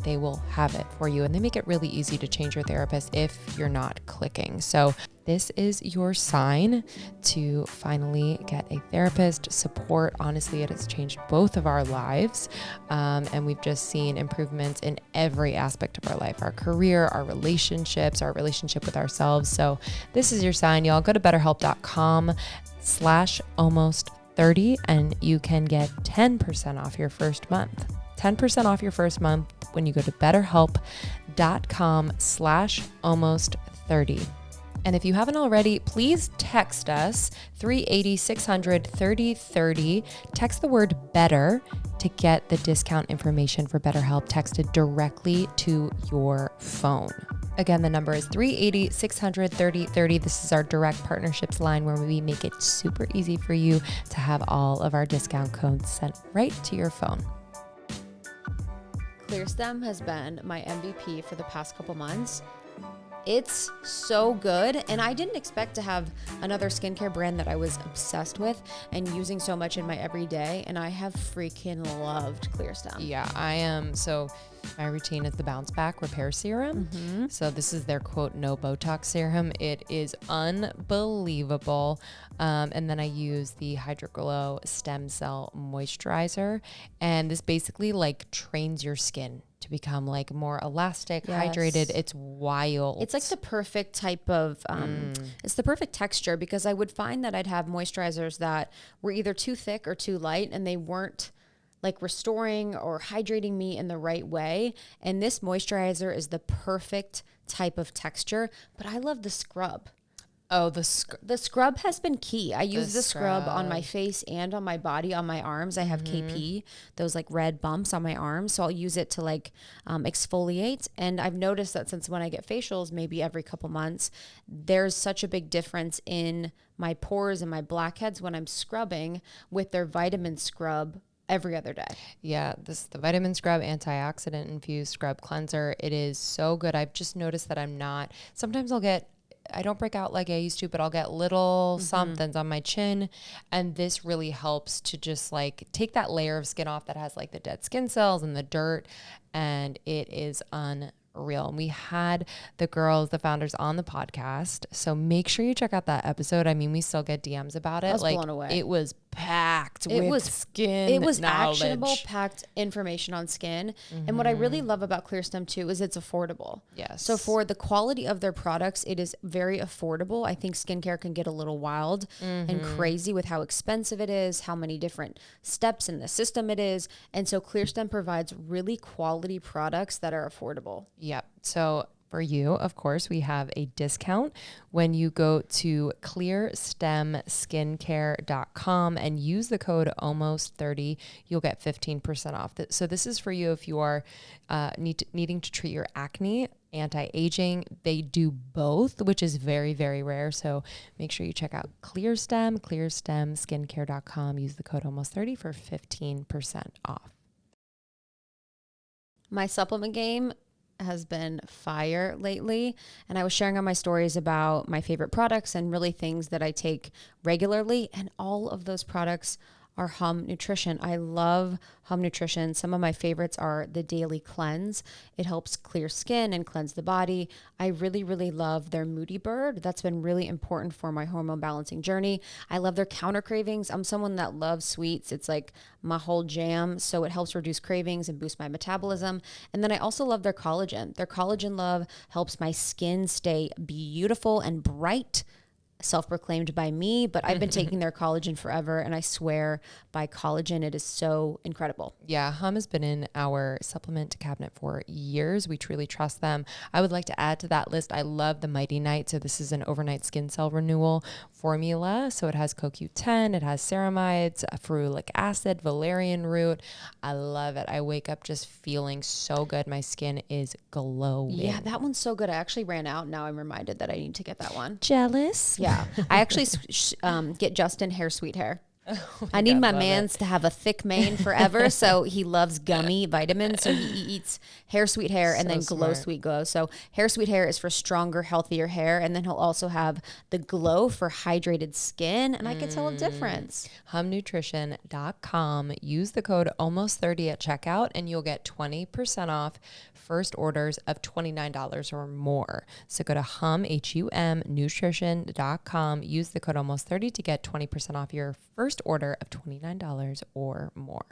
Speaker 2: they will have it for you, and they make it really easy to change your therapist if you're not clicking. So this is your sign to finally get a therapist. Support, honestly, it has changed both of our lives. And we've just seen improvements in every aspect of our life, our career, our relationships, our relationship with ourselves. So this is your sign, y'all. Go to betterhelp.com/almost30 and you can get 10% off your first month. 10% off your first month when you go to betterhelp.com/almost30. And if you haven't already, please text us 380-600-3030. Text the word better to get the discount information for BetterHelp texted directly to your phone. Again, the number is 380-600-3030. This is our direct partnerships line where we make it super easy for you to have all of our discount codes sent right to your phone.
Speaker 1: ClearStem has been my MVP for the past couple months. It's so good, and I didn't expect to have another skincare brand that I was obsessed with and using so much in my everyday, and I have freaking loved ClearStem.
Speaker 2: Yeah, I am. So my routine is the Bounce Back Repair Serum. So this is their quote, no Botox serum. It is unbelievable. And then I use the Hydroglow Stem Cell Moisturizer. And this basically like trains your skin to become like more elastic, hydrated. It's wild.
Speaker 1: It's like the perfect type of, it's the perfect texture, because I would find that I'd have moisturizers that were either too thick or too light, and they weren't like restoring or hydrating me in the right way. And this moisturizer is the perfect type of texture, but I love the scrub.
Speaker 2: Oh,
Speaker 1: the scrub has been key. I use the scrub on my face and on my body, on my arms. I have KP, those like red bumps on my arms. So I'll use it to like exfoliate. And I've noticed that since when I get facials, maybe every couple months, there's such a big difference in my pores and my blackheads when I'm scrubbing with their vitamin scrub every other day.
Speaker 2: Yeah, this is the vitamin scrub, antioxidant infused scrub cleanser. It is so good. I've just noticed that sometimes I don't break out like I used to, but I'll get little somethings on my chin. And this really helps to just like take that layer of skin off that has like the dead skin cells and the dirt. And it is unreal. And we had the founders on the podcast. So make sure you check out that episode. I mean, we still get DMs about it.
Speaker 1: I was blown away.
Speaker 2: It was packed with skin.
Speaker 1: It was
Speaker 2: knowledge.
Speaker 1: actionable, packed information on skin. And what I really love about ClearStem too is it's affordable.
Speaker 2: Yes.
Speaker 1: So for the quality of their products, it is very affordable. I think skincare can get a little wild and crazy with how expensive it is, how many different steps in the system it is. And so ClearStem provides really quality products that are affordable.
Speaker 2: Yep. So for you, of course, we have a discount when you go to clearstemskincare.com and use the code almost30. You'll get 15% off. So this is for you if you are needing to treat your acne, anti-aging. They do both, which is very, very rare. So make sure you check out clearstemskincare.com. Use the code almost30 for 15% off.
Speaker 1: My supplement game has been fire lately, and I was sharing on my stories about my favorite products and really things that I take regularly, and all of those products are Hum Nutrition. I love Hum Nutrition. Some of my favorites are the Daily Cleanse. It helps clear skin and cleanse the body. I really, really love their Moody Bird. That's been really important for my hormone balancing journey. I love their counter cravings. I'm someone that loves sweets. It's like my whole jam. So it helps reduce cravings and boost my metabolism. And then I also love their collagen. Their Collagen Love helps my skin stay beautiful and bright, self-proclaimed by me, but I've been taking their collagen forever, and I swear by collagen, it is so incredible.
Speaker 2: Yeah, Hum has been in our supplement cabinet for years. We truly trust them. I would like to add to that list, I love the Mighty Night. So this is an overnight skin cell renewal formula. So it has CoQ10, it has ceramides, ferulic acid, valerian root. I love it. I wake up just feeling so good. My skin is glowing.
Speaker 1: Yeah, that one's so good. I actually ran out. Now I'm reminded that I need to get that one.
Speaker 2: Jealous?
Speaker 1: Yeah. I actually get Justin hair sweet hair. I need my mans to have a thick mane forever. So he loves gummy vitamins. So he eats hair sweet hair and then glow sweet glow. So hair sweet hair is for stronger, healthier hair. And then he'll also have the glow for hydrated skin. And I can tell a difference.
Speaker 2: HumNutrition.com. Use the code almost30 at checkout and you'll get 20% off first orders of $29 or more. So go to HumNutrition.com. Use the code almost30 to get 20% off your first order of $29 or more.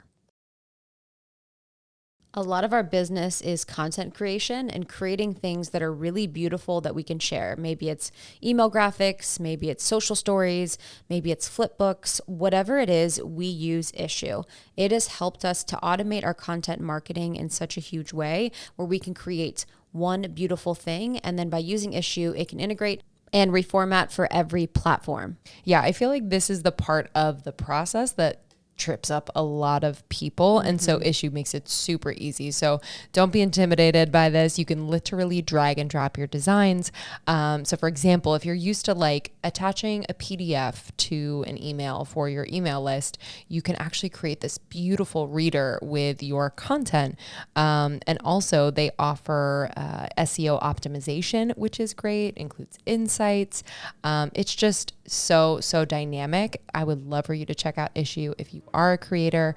Speaker 1: A lot of our business is content creation and creating things that are really beautiful that we can share. Maybe it's email graphics, maybe it's social stories, maybe it's flip books, whatever it is, we use Issue. It has helped us to automate our content marketing in such a huge way where we can create one beautiful thing. And then by using Issue, it can integrate and reformat for every platform.
Speaker 2: Yeah, I feel like this is the part of the process that trips up a lot of people. And so Issue makes it super easy. So don't be intimidated by this. You can literally drag and drop your designs. So for example, if you're used to like attaching a PDF to an email for your email list, you can actually create this beautiful reader with your content. And also they offer SEO optimization, which is great, includes insights. It's just so dynamic. I would love for you to check out Issue if you are a creator.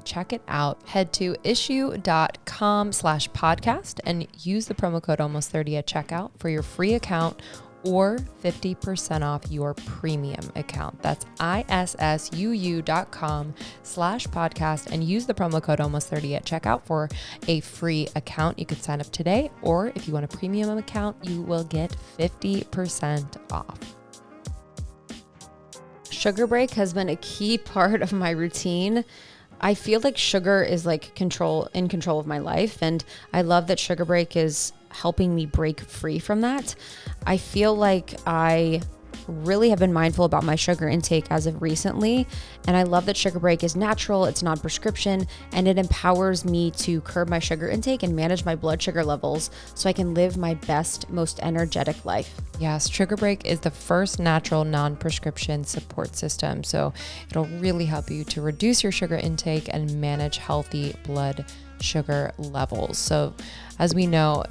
Speaker 2: Check it out. Head to issue.com/podcast and use the promo code almost30 at checkout for your free account or 50% off your premium account. That's issuu.com/podcast and use the promo code almost30 at checkout for a free account. You could sign up today, or if you want a premium account, you will get 50% off.
Speaker 1: Sugar break has been a key part of my routine. I feel like sugar is like in control of my life. And I love that sugar break is helping me break free from that. I feel like I really have been mindful about my sugar intake as of recently. And I love that sugar break is natural, it's non-prescription, and it empowers me to curb my sugar intake and manage my blood sugar levels so I can live my best, most energetic life.
Speaker 2: Yes, Sugar Break is the first natural non-prescription support system. So it'll really help you to reduce your sugar intake and manage healthy blood sugar levels. So as we know,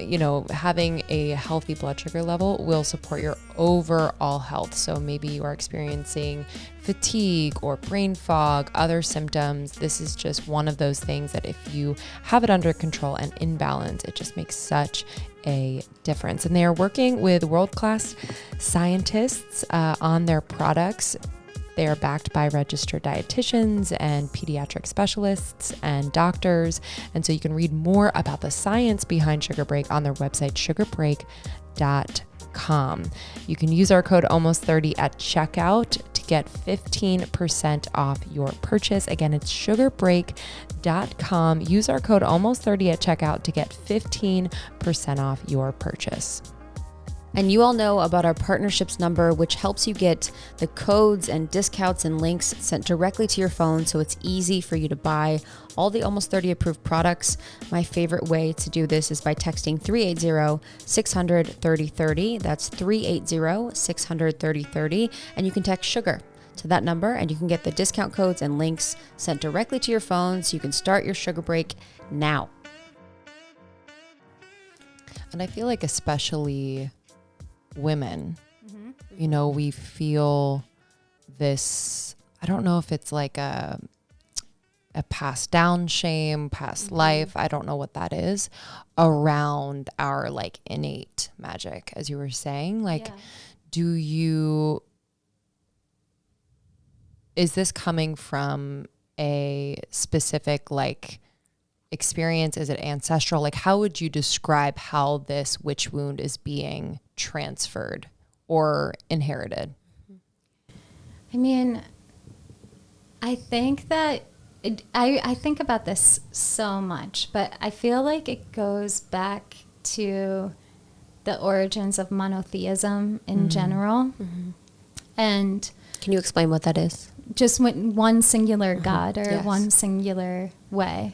Speaker 2: having a healthy blood sugar level will support your overall health. So maybe you are experiencing fatigue or brain fog, other symptoms. This is just one of those things that if you have it under control and in balance, it just makes such a difference. And they are working with world-class scientists on their products. They are backed by registered dietitians and pediatric specialists and doctors. And so you can read more about the science behind Sugar Break on their website, sugarbreak.com. You can use our code almost30 at checkout to get 15% off your purchase. Again, it's sugarbreak.com. Use our code almost30 at checkout to get 15% off your purchase.
Speaker 1: And you all know about our partnerships number, which helps you get the codes and discounts and links sent directly to your phone so it's easy for you to buy all the Almost 30 approved products. My favorite way to do this is by texting 380-600-3030. That's 380-600-3030. And you can text SUGAR to that number and you can get the discount codes and links sent directly to your phone so you can start your sugar break now.
Speaker 2: And I feel like especially women, we feel this, I don't know if it's like a passed down shame, past life, I don't know what that is, around our like innate magic, as you were saying. Is this coming from a specific like experience? Is it ancestral? Like, how would you describe how this witch wound is being transferred or inherited?
Speaker 3: I mean, I think that I think about this so much, but I feel like it goes back to the origins of monotheism in general. And
Speaker 1: Can you explain what that is?
Speaker 3: just one singular God or one singular way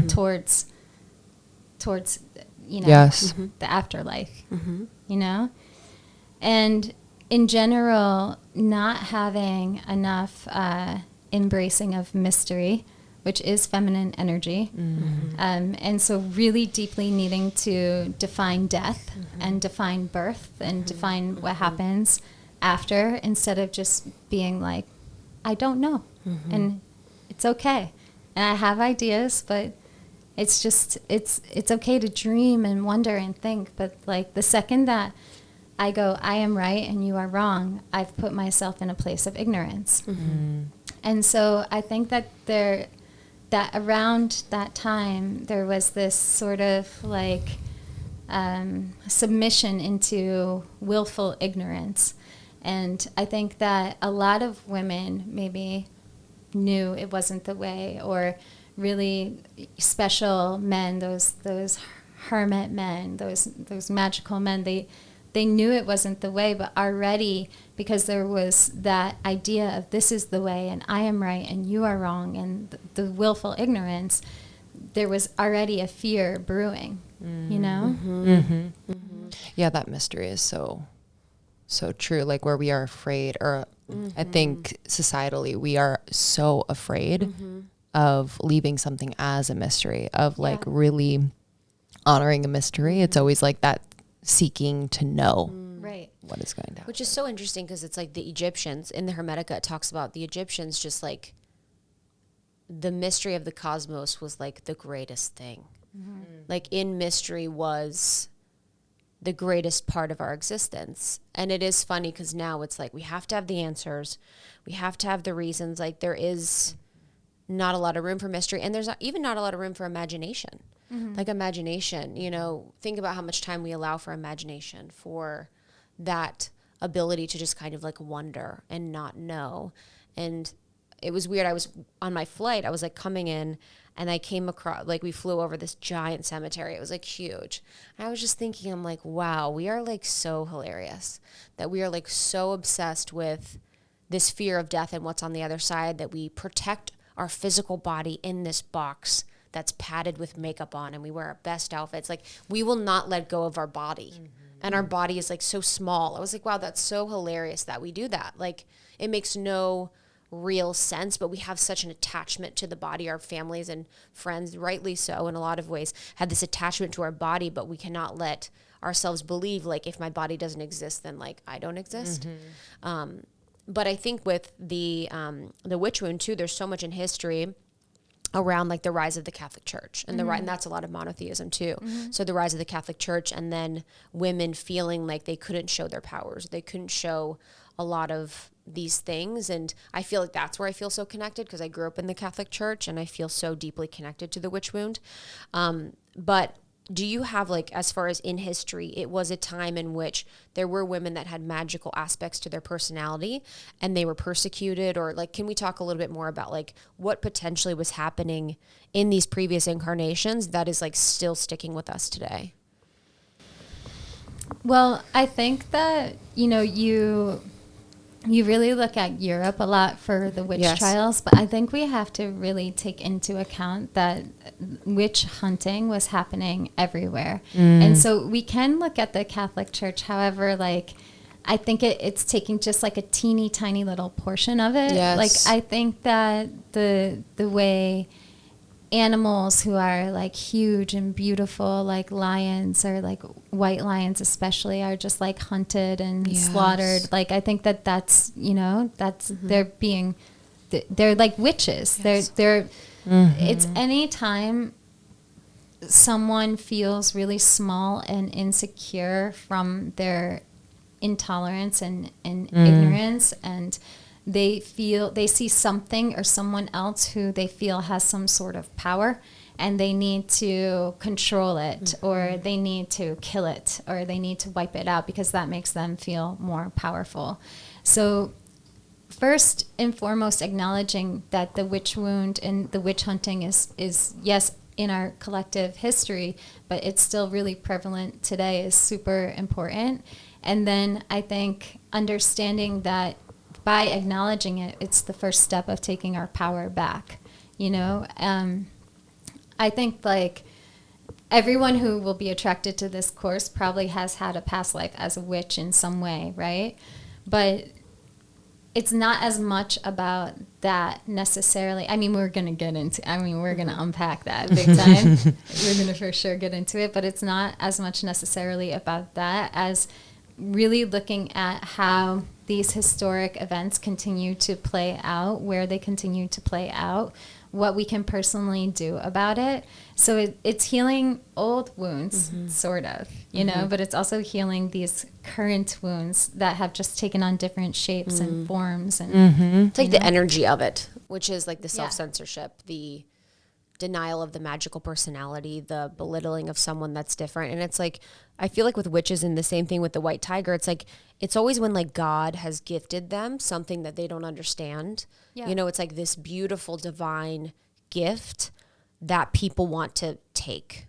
Speaker 3: towards the afterlife, and in general not having enough embracing of mystery, which is feminine energy, and so really deeply needing to define death and define birth and define what happens after, instead of just being like, I don't know, and it's okay, and I have ideas, but it's just it's okay to dream and wonder and think. But like the second that I go, I am right and you are wrong, I've put myself in a place of ignorance. And so I think that that around that time there was this sort of like submission into willful ignorance. And I think that a lot of women maybe knew it wasn't the way, or really special men, those hermit men, those magical men, they knew it wasn't the way, but already, because there was that idea of this is the way and I am right and you are wrong, and the willful ignorance, there was already a fear brewing,
Speaker 2: Yeah, that mystery is so true. Like where we are afraid, or I think societally we are so afraid of leaving something as a mystery, of like really honoring a mystery. It's always like that seeking to know what is going to happen.
Speaker 1: Which is so interesting, because it's like the Egyptians in the Hermetica, it talks about the Egyptians, just like the mystery of the cosmos was like the greatest thing. Like in mystery was the greatest part of our existence. And it is funny because now it's like we have to have the answers, we have to have the reasons. Like there is not a lot of room for mystery, and there's even not a lot of room for imagination. Like imagination, think about how much time we allow for imagination, for that ability to just kind of like wonder and not know. And it was weird. I was on my flight, I was like coming in, and I came across, like we flew over this giant cemetery. It was like huge. And I was just thinking, I'm like, wow, we are like so hilarious that we are like so obsessed with this fear of death and what's on the other side, that we protect our physical body in this box that's padded with makeup on, and we wear our best outfits. Like we will not let go of our body. And our body is like so small. I was like, wow, that's so hilarious that we do that. Like it makes no real sense, but we have such an attachment to the body. Our families and friends, rightly so in a lot of ways, have this attachment to our body, but we cannot let ourselves believe like if my body doesn't exist, then like I don't exist. But I think with the witch wound too, there's so much in history around like the rise of the Catholic Church and and that's a lot of monotheism too. So the rise of the Catholic Church, and then women feeling like they couldn't show their powers. They couldn't show a lot of these things. And I feel like that's where I feel so connected, because I grew up in the Catholic Church and I feel so deeply connected to the witch wound. But do you have, like, as far as in history, it was a time in which there were women that had magical aspects to their personality and they were persecuted? Or like, can we talk a little bit more about like what potentially was happening in these previous incarnations that is like still sticking with us today?
Speaker 3: Well, I think that, you really look at Europe a lot for the witch trials, but I think we have to really take into account that witch hunting was happening everywhere. And so we can look at the Catholic Church. However, like, I think it's taking just like a teeny tiny little portion of it. Like, I think that the way animals who are like huge and beautiful, like lions, or like white lions especially, are just like hunted and slaughtered. Like I think that's they're being, they're like witches. They're it's any time someone feels really small and insecure from their intolerance and ignorance, and they see something or someone else who they feel has some sort of power, and they need to control it, or they need to kill it, or they need to wipe it out because that makes them feel more powerful. So first and foremost, acknowledging that the witch wound and the witch hunting is yes, in our collective history, but it's still really prevalent today is super important. And then I think understanding that by acknowledging it, it's the first step of taking our power back, you know? I think like everyone who will be attracted to this course probably has had a past life as a witch in some way, right? But it's not as much about that necessarily. I mean, we're going to unpack that big time. We're going to for sure get into it, but it's not as much necessarily about that as really looking at how these historic events continue to play out, where they continue to play out, what we can personally do about it. So it's healing old wounds, sort of, you know, but it's also healing these current wounds that have just taken on different shapes and forms. And
Speaker 1: it's like the energy of it, which is like the self-censorship, the denial of the magical personality, the belittling of someone that's different. And it's like, I feel like with witches, and the same thing with the white tiger, it's like, it's always when like God has gifted them something that they don't understand. Yeah. You know, it's like this beautiful divine gift that people want to take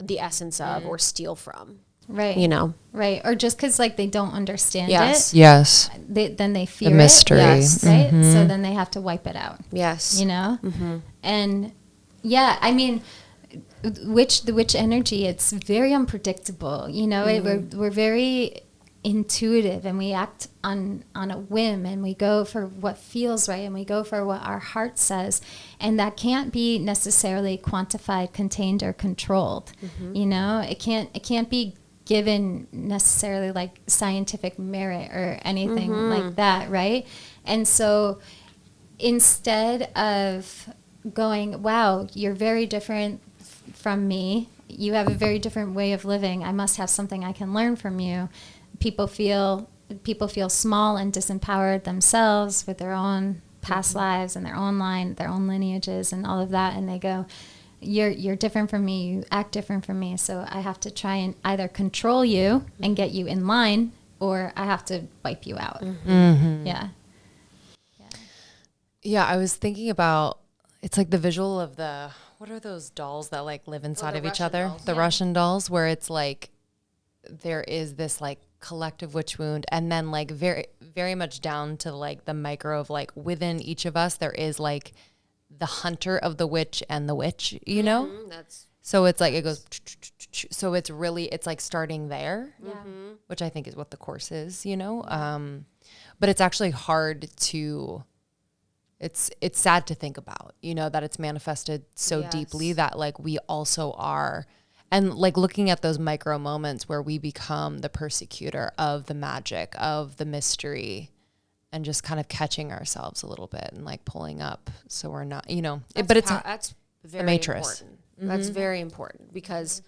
Speaker 1: the essence of or steal from.
Speaker 3: Right.
Speaker 1: You know?
Speaker 3: Right. Or just because like they don't understand
Speaker 2: it.
Speaker 3: Yes. Then they fear
Speaker 2: the mystery.
Speaker 3: It. Yes. Right. So then they have to wipe it out.
Speaker 1: Yes.
Speaker 3: You know? And yeah, I mean, the witch energy, it's very unpredictable. You know, we're very intuitive, and we act on a whim, and we go for what feels right, and we go for what our heart says, and that can't be necessarily quantified, contained, or controlled. You know, it can't be given necessarily like scientific merit or anything like that, right? And so instead of going, wow, you're very different from me, you have a very different way of living, I must have something I can learn from you. People feel small and disempowered themselves with their own past lives and their own lineages and all of that, and they go, you're different from me, you act different from me, so I have to try and either control you and get you in line, or I have to wipe you out.
Speaker 2: Yeah, I was thinking about, it's like the visual of what are those dolls that like live inside of each other? The Russian dolls, where it's like there is this like collective witch wound, and then like very, very much down to like the micro of like within each of us, there is like the hunter of the witch and the witch, you know? So it's like, it goes, so it's really, it's like starting there, which I think is what the course is, you know? But it's actually hard to, it's sad to think about, you know, that it's manifested so deeply that like we also are, and like looking at those micro moments where we become the persecutor of the magic, of the mystery, and just kind of catching ourselves a little bit and like pulling up so we're not, you know,
Speaker 1: that's very
Speaker 2: a matrix.
Speaker 1: Important. That's very important because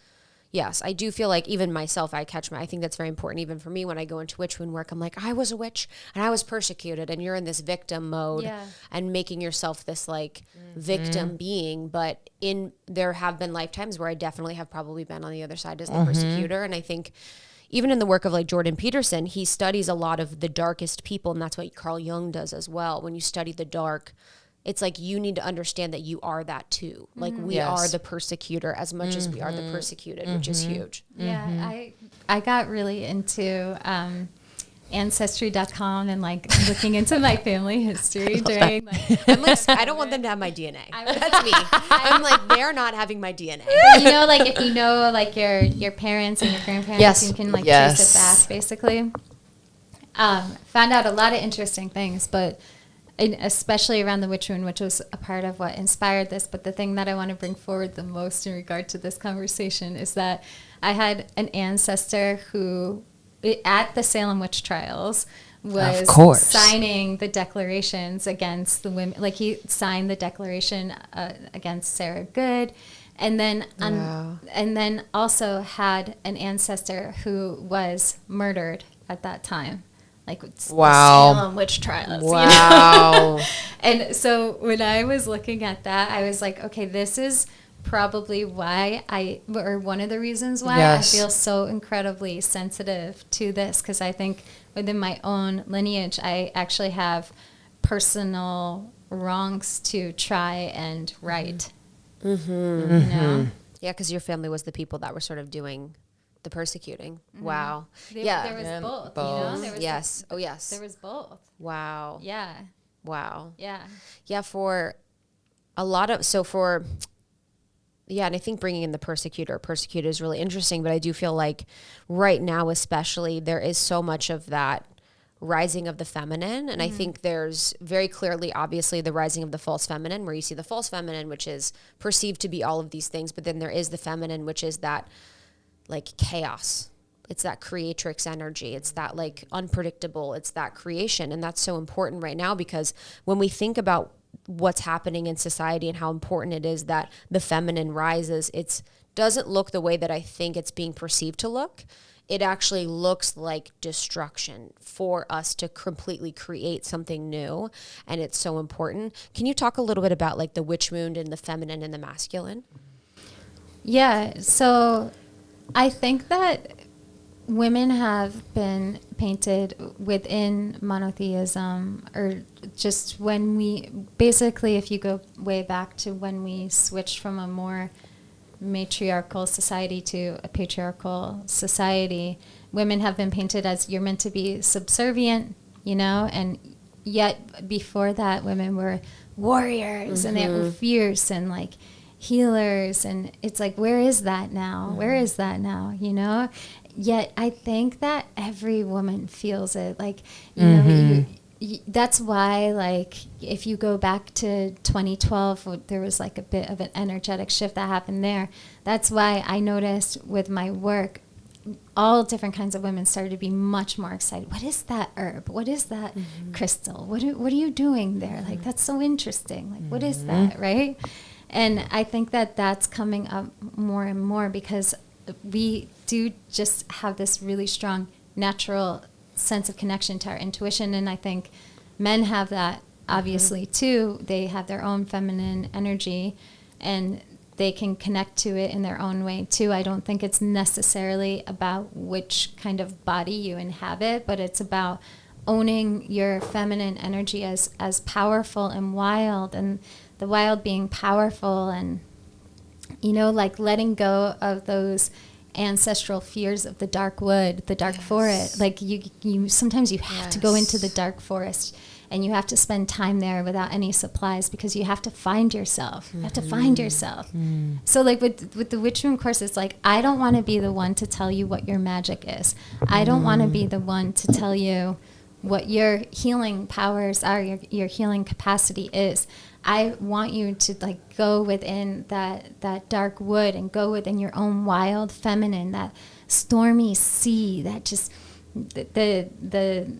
Speaker 1: yes, I do feel like even myself, I think that's very important. Even for me, when I go into witch wound work, I'm like, I was a witch and I was persecuted, and you're in this victim mode and making yourself this like victim being. But there have been lifetimes where I definitely have probably been on the other side as the persecutor. And I think even in the work of like Jordan Peterson, he studies a lot of the darkest people, and that's what Carl Jung does as well. When you study the dark, it's like you need to understand that you are that too. Like we are the persecutor as much as we are the persecuted, which is huge.
Speaker 3: Yeah, I got really into Ancestry.com and like looking into my family history during like,
Speaker 1: I'm like, I don't want them to have my DNA. That's me. I'm like, they're not having my DNA.
Speaker 3: You know, like if you know like your parents and your grandparents, you can like trace it back basically. Found out a lot of interesting things, but especially around the witch wound, which was a part of what inspired this. But the thing that I want to bring forward the most in regard to this conversation is that I had an ancestor who, at the Salem witch trials, was signing the declarations against the women. Like he signed the declaration against Sarah Good, and then and then also had an ancestor who was murdered at that time. Like the Salem witch trials.
Speaker 2: Wow.
Speaker 3: You know? And so when I was looking at that, I was like, okay, this is probably why or one of the reasons why
Speaker 2: Yes.
Speaker 3: I feel so incredibly sensitive to this, because I think within my own lineage, I actually have personal wrongs to try and right.
Speaker 1: Mm-hmm.
Speaker 3: You know?
Speaker 1: Yeah, because your family was the people that were sort of doing the persecuting. Wow.
Speaker 3: There was
Speaker 2: Yeah,
Speaker 3: both.
Speaker 2: both.
Speaker 3: You know? There was
Speaker 1: Yes. Oh, yes.
Speaker 3: There was both.
Speaker 1: Wow.
Speaker 3: Yeah.
Speaker 1: Wow.
Speaker 3: Yeah.
Speaker 1: Yeah, for a lot of, yeah, and I think bringing in the persecutor is really interesting, but I do feel like right now especially there is so much of that rising of the feminine, and I think there's very clearly, obviously, the rising of the false feminine, where you see the false feminine, which is perceived to be all of these things, but then there is the feminine, which is that like chaos. It's that creatrix energy. It's that like unpredictable. It's that creation. And that's so important right now, because when we think about what's happening in society and how important it is that the feminine rises, it doesn't look the way that I think it's being perceived to look. It actually looks like destruction for us to completely create something new. And it's so important. Can you talk a little bit about like the witch wound and the feminine and the masculine?
Speaker 3: Yeah. So I think that women have been painted within monotheism, or just when basically, if you go way back to when we switched from a more matriarchal society to a patriarchal society, women have been painted as you're meant to be subservient, you know, and yet before that, women were warriors and they were fierce and like healers, and it's like, where is that now? Where is that now, you know? Yet I think that every woman feels it, like, you know, that's why, like, if you go back to 2012, there was like a bit of an energetic shift that happened there. That's why I noticed with my work, all different kinds of women started to be much more excited. What is that herb? What is that crystal? What are you doing there? Like, that's so interesting. Like, what is that, right? And I think that that's coming up more and more, because we do just have this really strong natural sense of connection to our intuition, and I think men have that obviously too. They have their own feminine energy and they can connect to it in their own way too. I don't think it's necessarily about which kind of body you inhabit, but it's about owning your feminine energy as powerful and wild, and the wild being powerful, and, you know, like letting go of those ancestral fears of the dark wood, the dark forest. Like you sometimes you have to go into the dark forest, and you have to spend time there without any supplies, because you have to find yourself. You have to find yourself. So like with the Witch Room course, it's like, I don't want to be the one to tell you what your magic is. I don't want to be the one to tell you what your healing powers are, your healing capacity is. I want you to like go within that dark wood and go within your own wild feminine, that stormy sea, that just the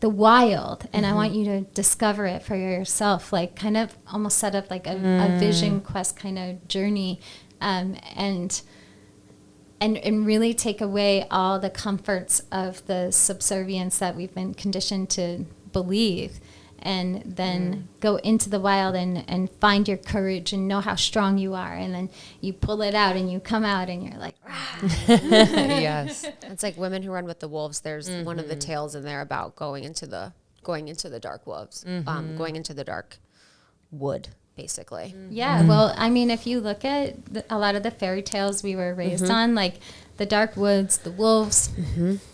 Speaker 3: wild. And I want you to discover it for yourself, like kind of almost set up like a vision quest kind of journey, and really take away all the comforts of the subservience that we've been conditioned to believe. And then go into the wild and find your courage and know how strong you are. And then you pull it out and you come out and you're like,
Speaker 2: Yes.
Speaker 1: It's like Women Who Run with the Wolves. There's one of the tales in there about going into the dark wolves, going into the dark wood, basically.
Speaker 3: Yeah, well, I mean, if you look at a lot of the fairy tales we were raised on, like the dark woods, the wolves,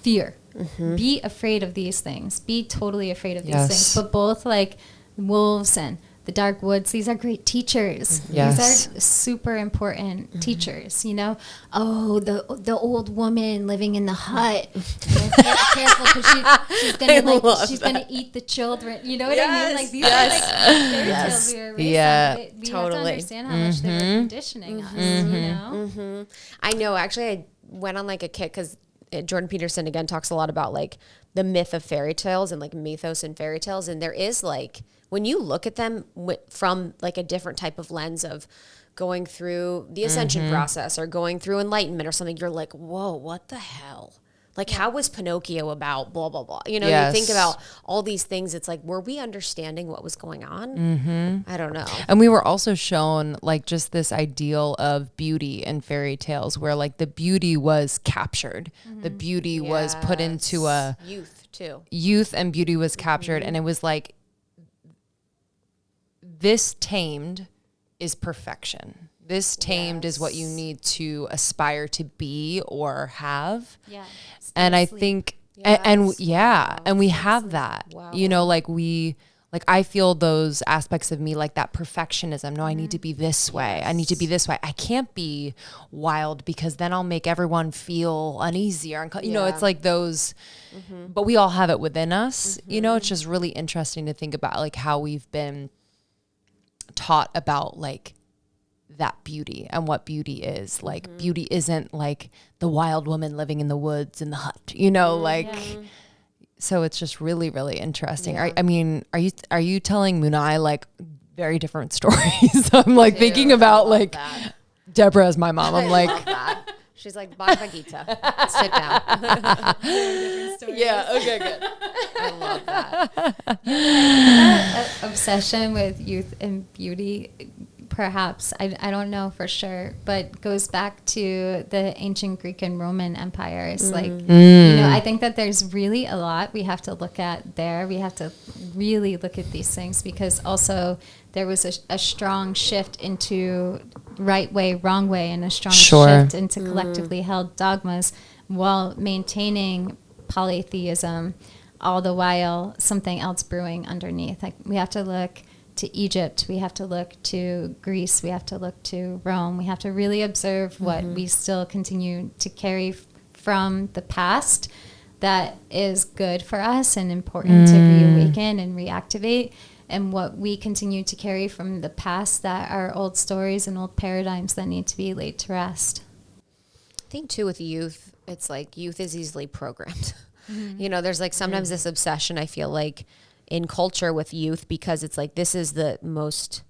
Speaker 3: fear. Be afraid of these things. Be totally afraid of these things. But both like wolves and the dark woods, these are great teachers. These are super important teachers, you know. Oh, the old woman living in the hut. Careful, because she's gonna eat the children. You know what I mean? Like these are like fairy tales we were raised on. We have to understand how much they were conditioning us. You know.
Speaker 1: I know. Actually, I went on like a kick because Jordan Peterson again talks a lot about like the myth of fairy tales and like mythos and fairy tales, and there is like, when you look at them from like a different type of lens of going through the ascension process or going through enlightenment or something, you're like, whoa, what the hell? Like, how was Pinocchio about blah, blah, blah? You know,
Speaker 2: Yes.
Speaker 1: you think about all these things. It's like, were we understanding what was going on? I don't know.
Speaker 2: And we were also shown like just this ideal of beauty in fairy tales where like the beauty was captured. The beauty was put into a
Speaker 1: youth too.
Speaker 2: Youth and beauty was captured. And it was like, this tamed is perfection. This tamed is what you need to aspire to be or have.
Speaker 3: Yeah.
Speaker 2: And I think, and we have that, you know, like I feel those aspects of me, like that perfectionism. No, I need to be this way. I need to be this way. I can't be wild because then I'll make everyone feel uneasy or you know, it's like those, but we all have it within us. You know, it's just really interesting to think about like how we've been taught about like that beauty and what beauty is. Like beauty isn't like the wild woman living in the woods in the hut, you know, like, so it's just really, really interesting. I mean, are you telling Munai like very different stories? I'm like thinking about like that. Deborah as my mom. I'm like,
Speaker 1: she's like, Bhagavad Gita, sit down.
Speaker 2: Yeah. Okay, good.
Speaker 1: I love that.
Speaker 3: That obsession with youth and beauty, perhaps, I don't know for sure, but goes back to the ancient Greek and Roman empires. Like, you know, I think that there's really a lot we have to look at there. We have to really look at these things because also there was a strong shift into right way, wrong way, and a strong shift into collectively held dogmas while maintaining polytheism, all the while something else brewing underneath. Like, we have to look to Egypt, we have to look to Greece, we have to look to Rome. We have to really observe what we still continue to carry from the past that is good for us and important to reawaken and reactivate, and what we continue to carry from the past that are old stories and old paradigms that need to be laid to rest.
Speaker 1: I think too with youth, it's like youth is easily programmed. You know, there's like sometimes this obsession, I feel like, in culture with youth, because it's like this is the most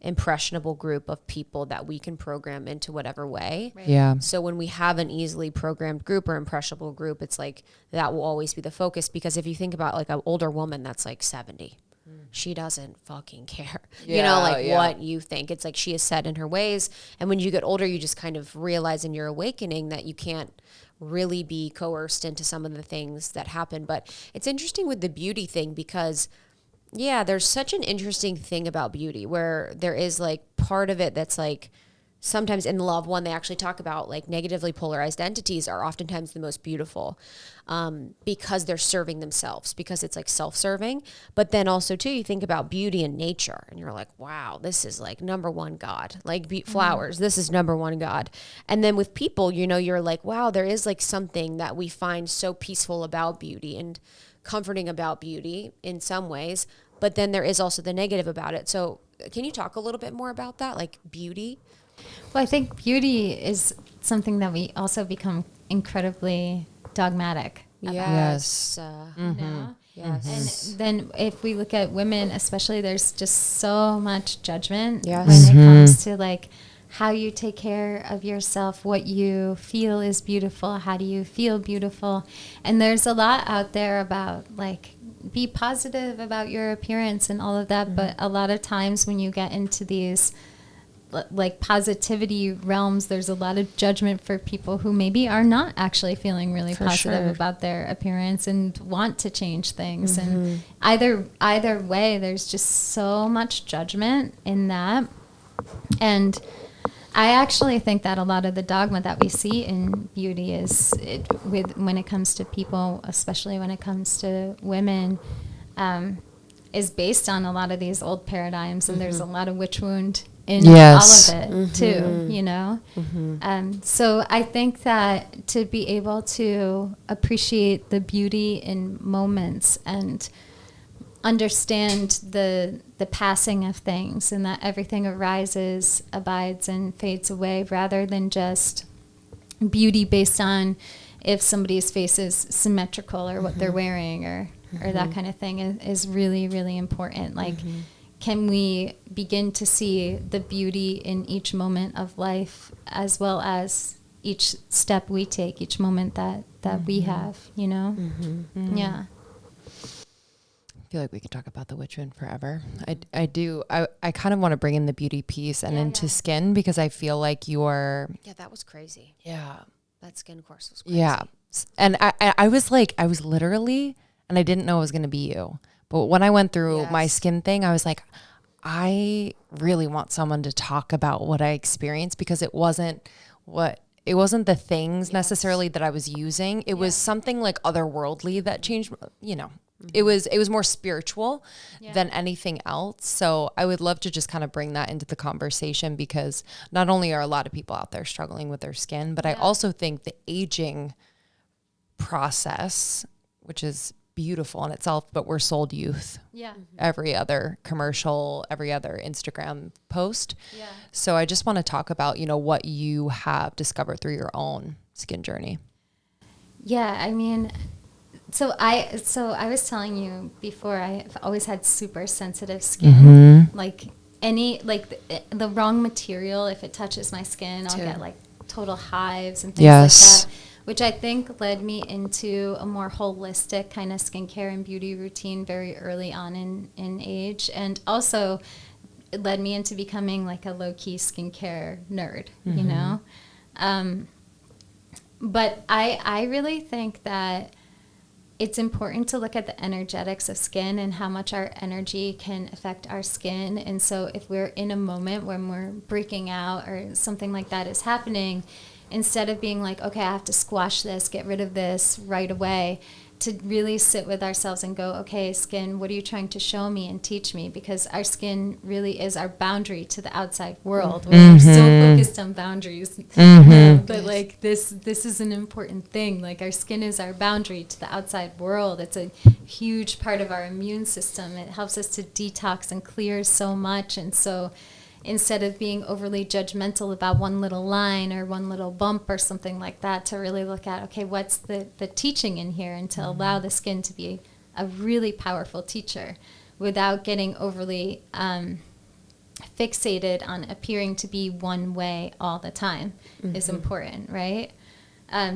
Speaker 1: impressionable group of people that we can program into whatever way.
Speaker 2: Right. Yeah.
Speaker 1: So when we have an easily programmed group or impressionable group, it's like that will always be the focus, because if you think about like an older woman that's like 70, she doesn't fucking care. You know, like what you think. It's like she is set in her ways. And when you get older, you just kind of realize in your awakening that you can't really be coerced into some of the things that happen. But it's interesting with the beauty thing because, yeah, there's such an interesting thing about beauty where there is like part of it that's like sometimes in Love One, they actually talk about like negatively polarized entities are oftentimes the most beautiful because they're serving themselves, because it's like self-serving. But then also too, you think about beauty in nature and you're like, wow, this is like number one God, like flowers, this is number one God. And then with people, you know, you're like, wow, there is like something that we find so peaceful about beauty and comforting about beauty in some ways. But then there is also the negative about it. So can you talk a little bit more about that, like beauty?
Speaker 3: Well, I think beauty is something that we also become incredibly dogmatic about.
Speaker 2: Yes.
Speaker 3: You know?
Speaker 1: Yes.
Speaker 3: And then if we look at women, especially, there's just so much judgment
Speaker 1: Yes.
Speaker 3: when it comes to like how you take care of yourself, what you feel is beautiful, how do you feel beautiful. And there's a lot out there about like be positive about your appearance and all of that. But a lot of times when you get into these like positivity realms, there's a lot of judgment for people who maybe are not actually feeling really positive about their appearance and want to change things. And either way, there's just so much judgment in that. And I actually think that a lot of the dogma that we see in beauty is when it comes to people, especially when it comes to women, is based on a lot of these old paradigms. And there's a lot of witch wound in all of it too, you know? So I think that to be able to appreciate the beauty in moments and understand the passing of things and that everything arises, abides, and fades away, rather than just beauty based on if somebody's face is symmetrical or what they're wearing or that kind of thing is really, really important. Like, can we begin to see the beauty in each moment of life, as well as each step we take, each moment that that we have, you know? Yeah.
Speaker 2: I feel like we could talk about the witch wound forever. I do. I kind of want to bring in the beauty piece and into skin, because I feel like you're.
Speaker 1: Yeah, that was crazy.
Speaker 2: Yeah.
Speaker 1: That skin course was crazy.
Speaker 2: Yeah. And I was literally, and I didn't know it was going to be you. But when I went through my skin thing, I was like, I really want someone to talk about what I experienced, because it wasn't the things necessarily that I was using. It was something like otherworldly that changed, you know. It was more spiritual than anything else. So I would love to just kind of bring that into the conversation, because not only are a lot of people out there struggling with their skin, but I also think the aging process, which is beautiful in itself, but we're sold youth.
Speaker 3: Yeah.
Speaker 2: Every other commercial, every other Instagram post.
Speaker 3: Yeah.
Speaker 2: So I just want to talk about, you know, what you have discovered through your own skin journey.
Speaker 3: Yeah, I mean, so I was telling you before, I've always had super sensitive skin. Like the wrong material, if it touches my skin, I'll get like total hives and things like that, which I think led me into a more holistic kind of skincare and beauty routine very early on in age. And also it led me into becoming like a low-key skincare nerd, you know? But I really think that it's important to look at the energetics of skin and how much our energy can affect our skin. And so if we're in a moment when we're breaking out or something like that is happening, instead of being like, okay, I have to squash this, get rid of this right away, to really sit with ourselves and go, okay, skin, what are you trying to show me and teach me? Because our skin really is our boundary to the outside world. We're so focused on boundaries, but like this is an important thing. Like our skin is our boundary to the outside world. It's a huge part of our immune system. It helps us to detox and clear so much. And so instead of being overly judgmental about one little line or one little bump or something like that, to really look at, okay, what's the teaching in here, and to allow the skin to be a really powerful teacher without getting overly fixated on appearing to be one way all the time is important, right?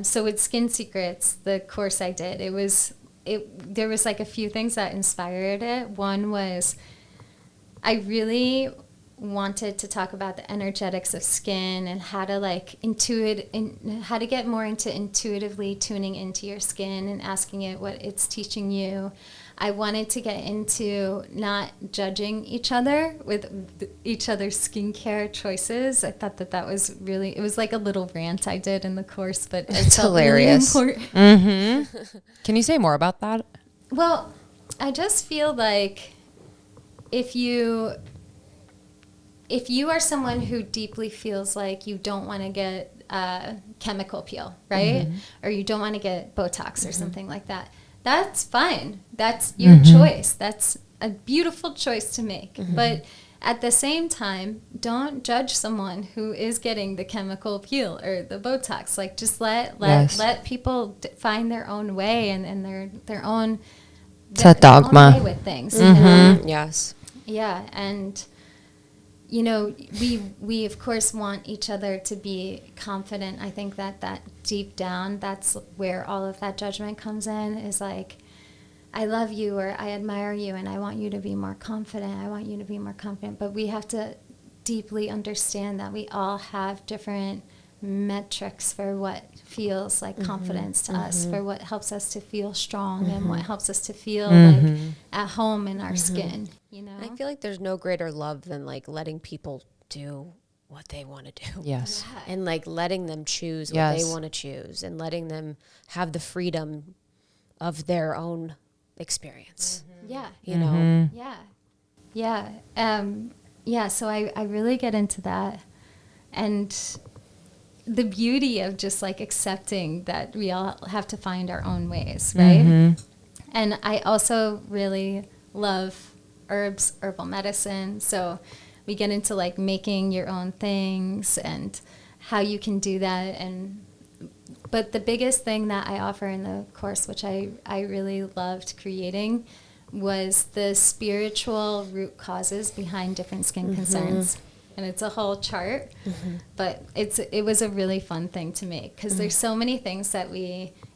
Speaker 3: So with Skin Secrets, the course I did, there was like a few things that inspired it. One was I really wanted to talk about the energetics of skin and how to how to get more into intuitively tuning into your skin and asking it what it's teaching you. I wanted to get into not judging each other with each other's skincare choices. I thought that was really, it was like a little rant I did in the course, but it's hilarious. Really important.
Speaker 2: Can you say more about that?
Speaker 3: Well, I just feel like if you are someone who deeply feels like you don't want to get chemical peel, right? Or you don't want to get Botox or something like that, that's fine. That's your choice. That's a beautiful choice to make. But at the same time, don't judge someone who is getting the chemical peel or the Botox. Like, just let people find their own way and their own, their
Speaker 2: dogma
Speaker 3: own way with things. You know?
Speaker 1: Yes.
Speaker 3: Yeah, and you know, we of course want each other to be confident. I think that deep down, that's where all of that judgment comes in, is like, I love you, or I admire you, and I want you to be more confident. I want you to be more confident. But we have to deeply understand that we all have different metrics for what feels like confidence to us, for what helps us to feel strong and what helps us to feel like at home in our skin, you know?
Speaker 1: I feel like there's no greater love than like letting people do what they want to do.
Speaker 2: Yes.
Speaker 1: And like letting them choose what they want to choose, and letting them have the freedom of their own experience.
Speaker 3: Yeah.
Speaker 1: You know?
Speaker 3: Yeah. Yeah. So I really get into that. And the beauty of just like accepting that we all have to find our own ways, right? And I also really love herbs, herbal medicine. So we get into like making your own things and how you can do that. But the biggest thing that I offer in the course, which I really loved creating, was the spiritual root causes behind different skin concerns. and it's a whole chart. But it was a really fun thing to make because there's so many things that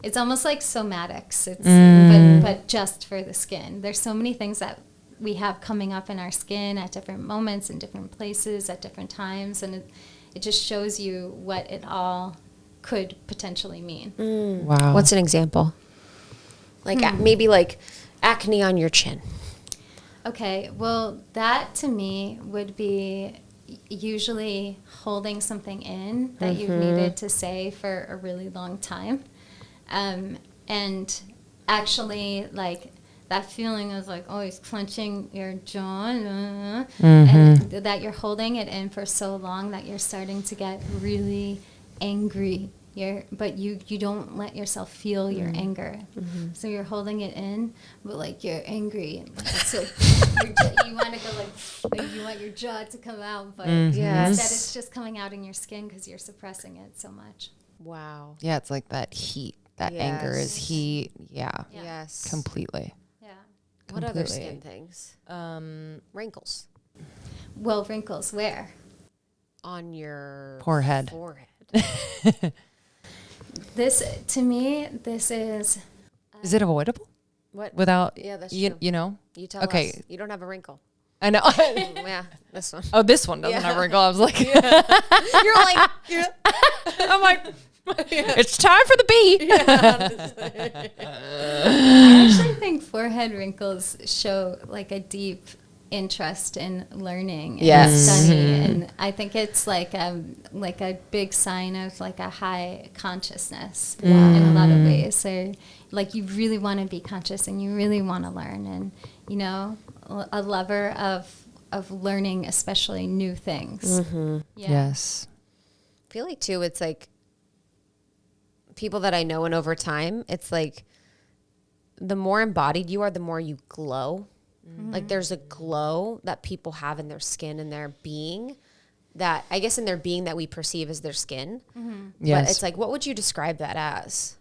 Speaker 3: it's almost like somatics. But just for the skin. There's so many things that we have coming up in our skin at different moments in different places at different times, and it just shows you what it all could potentially mean.
Speaker 2: Wow.
Speaker 1: What's an example? Like maybe like acne on your chin.
Speaker 3: Okay, well, that to me would be usually holding something in that you've needed to say for a really long time. And actually, like, that feeling of, like, always clenching your jaw, and that you're holding it in for so long that you're starting to get really angry. But you don't let yourself feel your anger. So you're holding it in, but like you're angry. And like, it's like you want to go like you want your jaw to come out, but instead it's just coming out in your skin because you're suppressing it so much.
Speaker 1: Wow.
Speaker 2: Yeah, it's like that heat. That anger is heat. Yeah.
Speaker 1: Yes.
Speaker 2: Completely.
Speaker 3: Yeah.
Speaker 1: What other skin things? Wrinkles.
Speaker 3: Well, wrinkles where?
Speaker 1: On your
Speaker 2: forehead.
Speaker 3: This, to me, this is...
Speaker 2: Is it avoidable?
Speaker 1: What?
Speaker 2: Without,
Speaker 1: yeah, that's
Speaker 2: you,
Speaker 1: true.
Speaker 2: You know?
Speaker 1: You tell us. You don't have a wrinkle.
Speaker 2: I know.
Speaker 1: Yeah, this one.
Speaker 2: Oh, this one doesn't have a wrinkle. I was like...
Speaker 1: You're like...
Speaker 2: I'm like, it's time for the bee.
Speaker 3: I actually think forehead wrinkles show like a deep interest in learning and study, and I think it's like a big sign of like a high consciousness in a lot of ways. So like you really want to be conscious and you really want to learn, and you know, a lover of learning, especially new things.
Speaker 2: Yes.
Speaker 1: I feel like too, it's like people that I know, and over time, it's like the more embodied you are, the more you glow. Like there's a glow that people have in their skin and their being, that I guess in their being that we perceive as their skin.
Speaker 2: Yes.
Speaker 1: But it's like, what would you describe that as?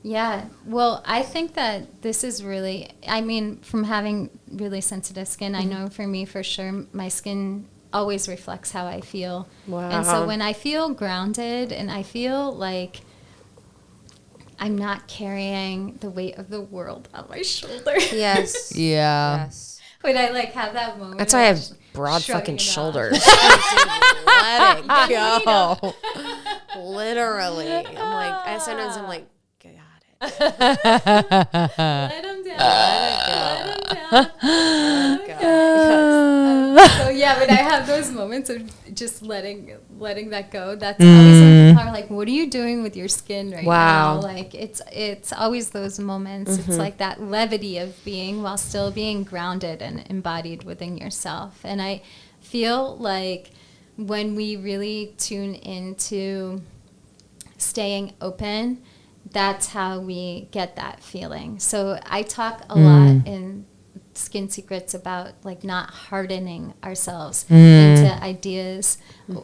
Speaker 3: Yeah, well, I think that this is really, I mean, from having really sensitive skin, I know for me, for sure, my skin always reflects how I feel.
Speaker 1: Wow.
Speaker 3: And so when I feel grounded and I feel like I'm not carrying the weight of the world on my shoulder.
Speaker 1: Yes.
Speaker 2: Yeah.
Speaker 1: Yes.
Speaker 3: When I like have that moment.
Speaker 1: That's why I have broad fucking
Speaker 3: shrugging it off.
Speaker 1: shoulders. Let it go. Literally. I'm like, sometimes I'm like, got it.
Speaker 3: Let him down. Let him down. So yeah, when I have those moments of just letting that go, that's always when people are like, "What are you doing with your skin right now?" Like it's always those moments. It's like that levity of being while still being grounded and embodied within yourself. And I feel like when we really tune into staying open, that's how we get that feeling. So I talk a lot in Skin Secrets about like not hardening ourselves into ideas,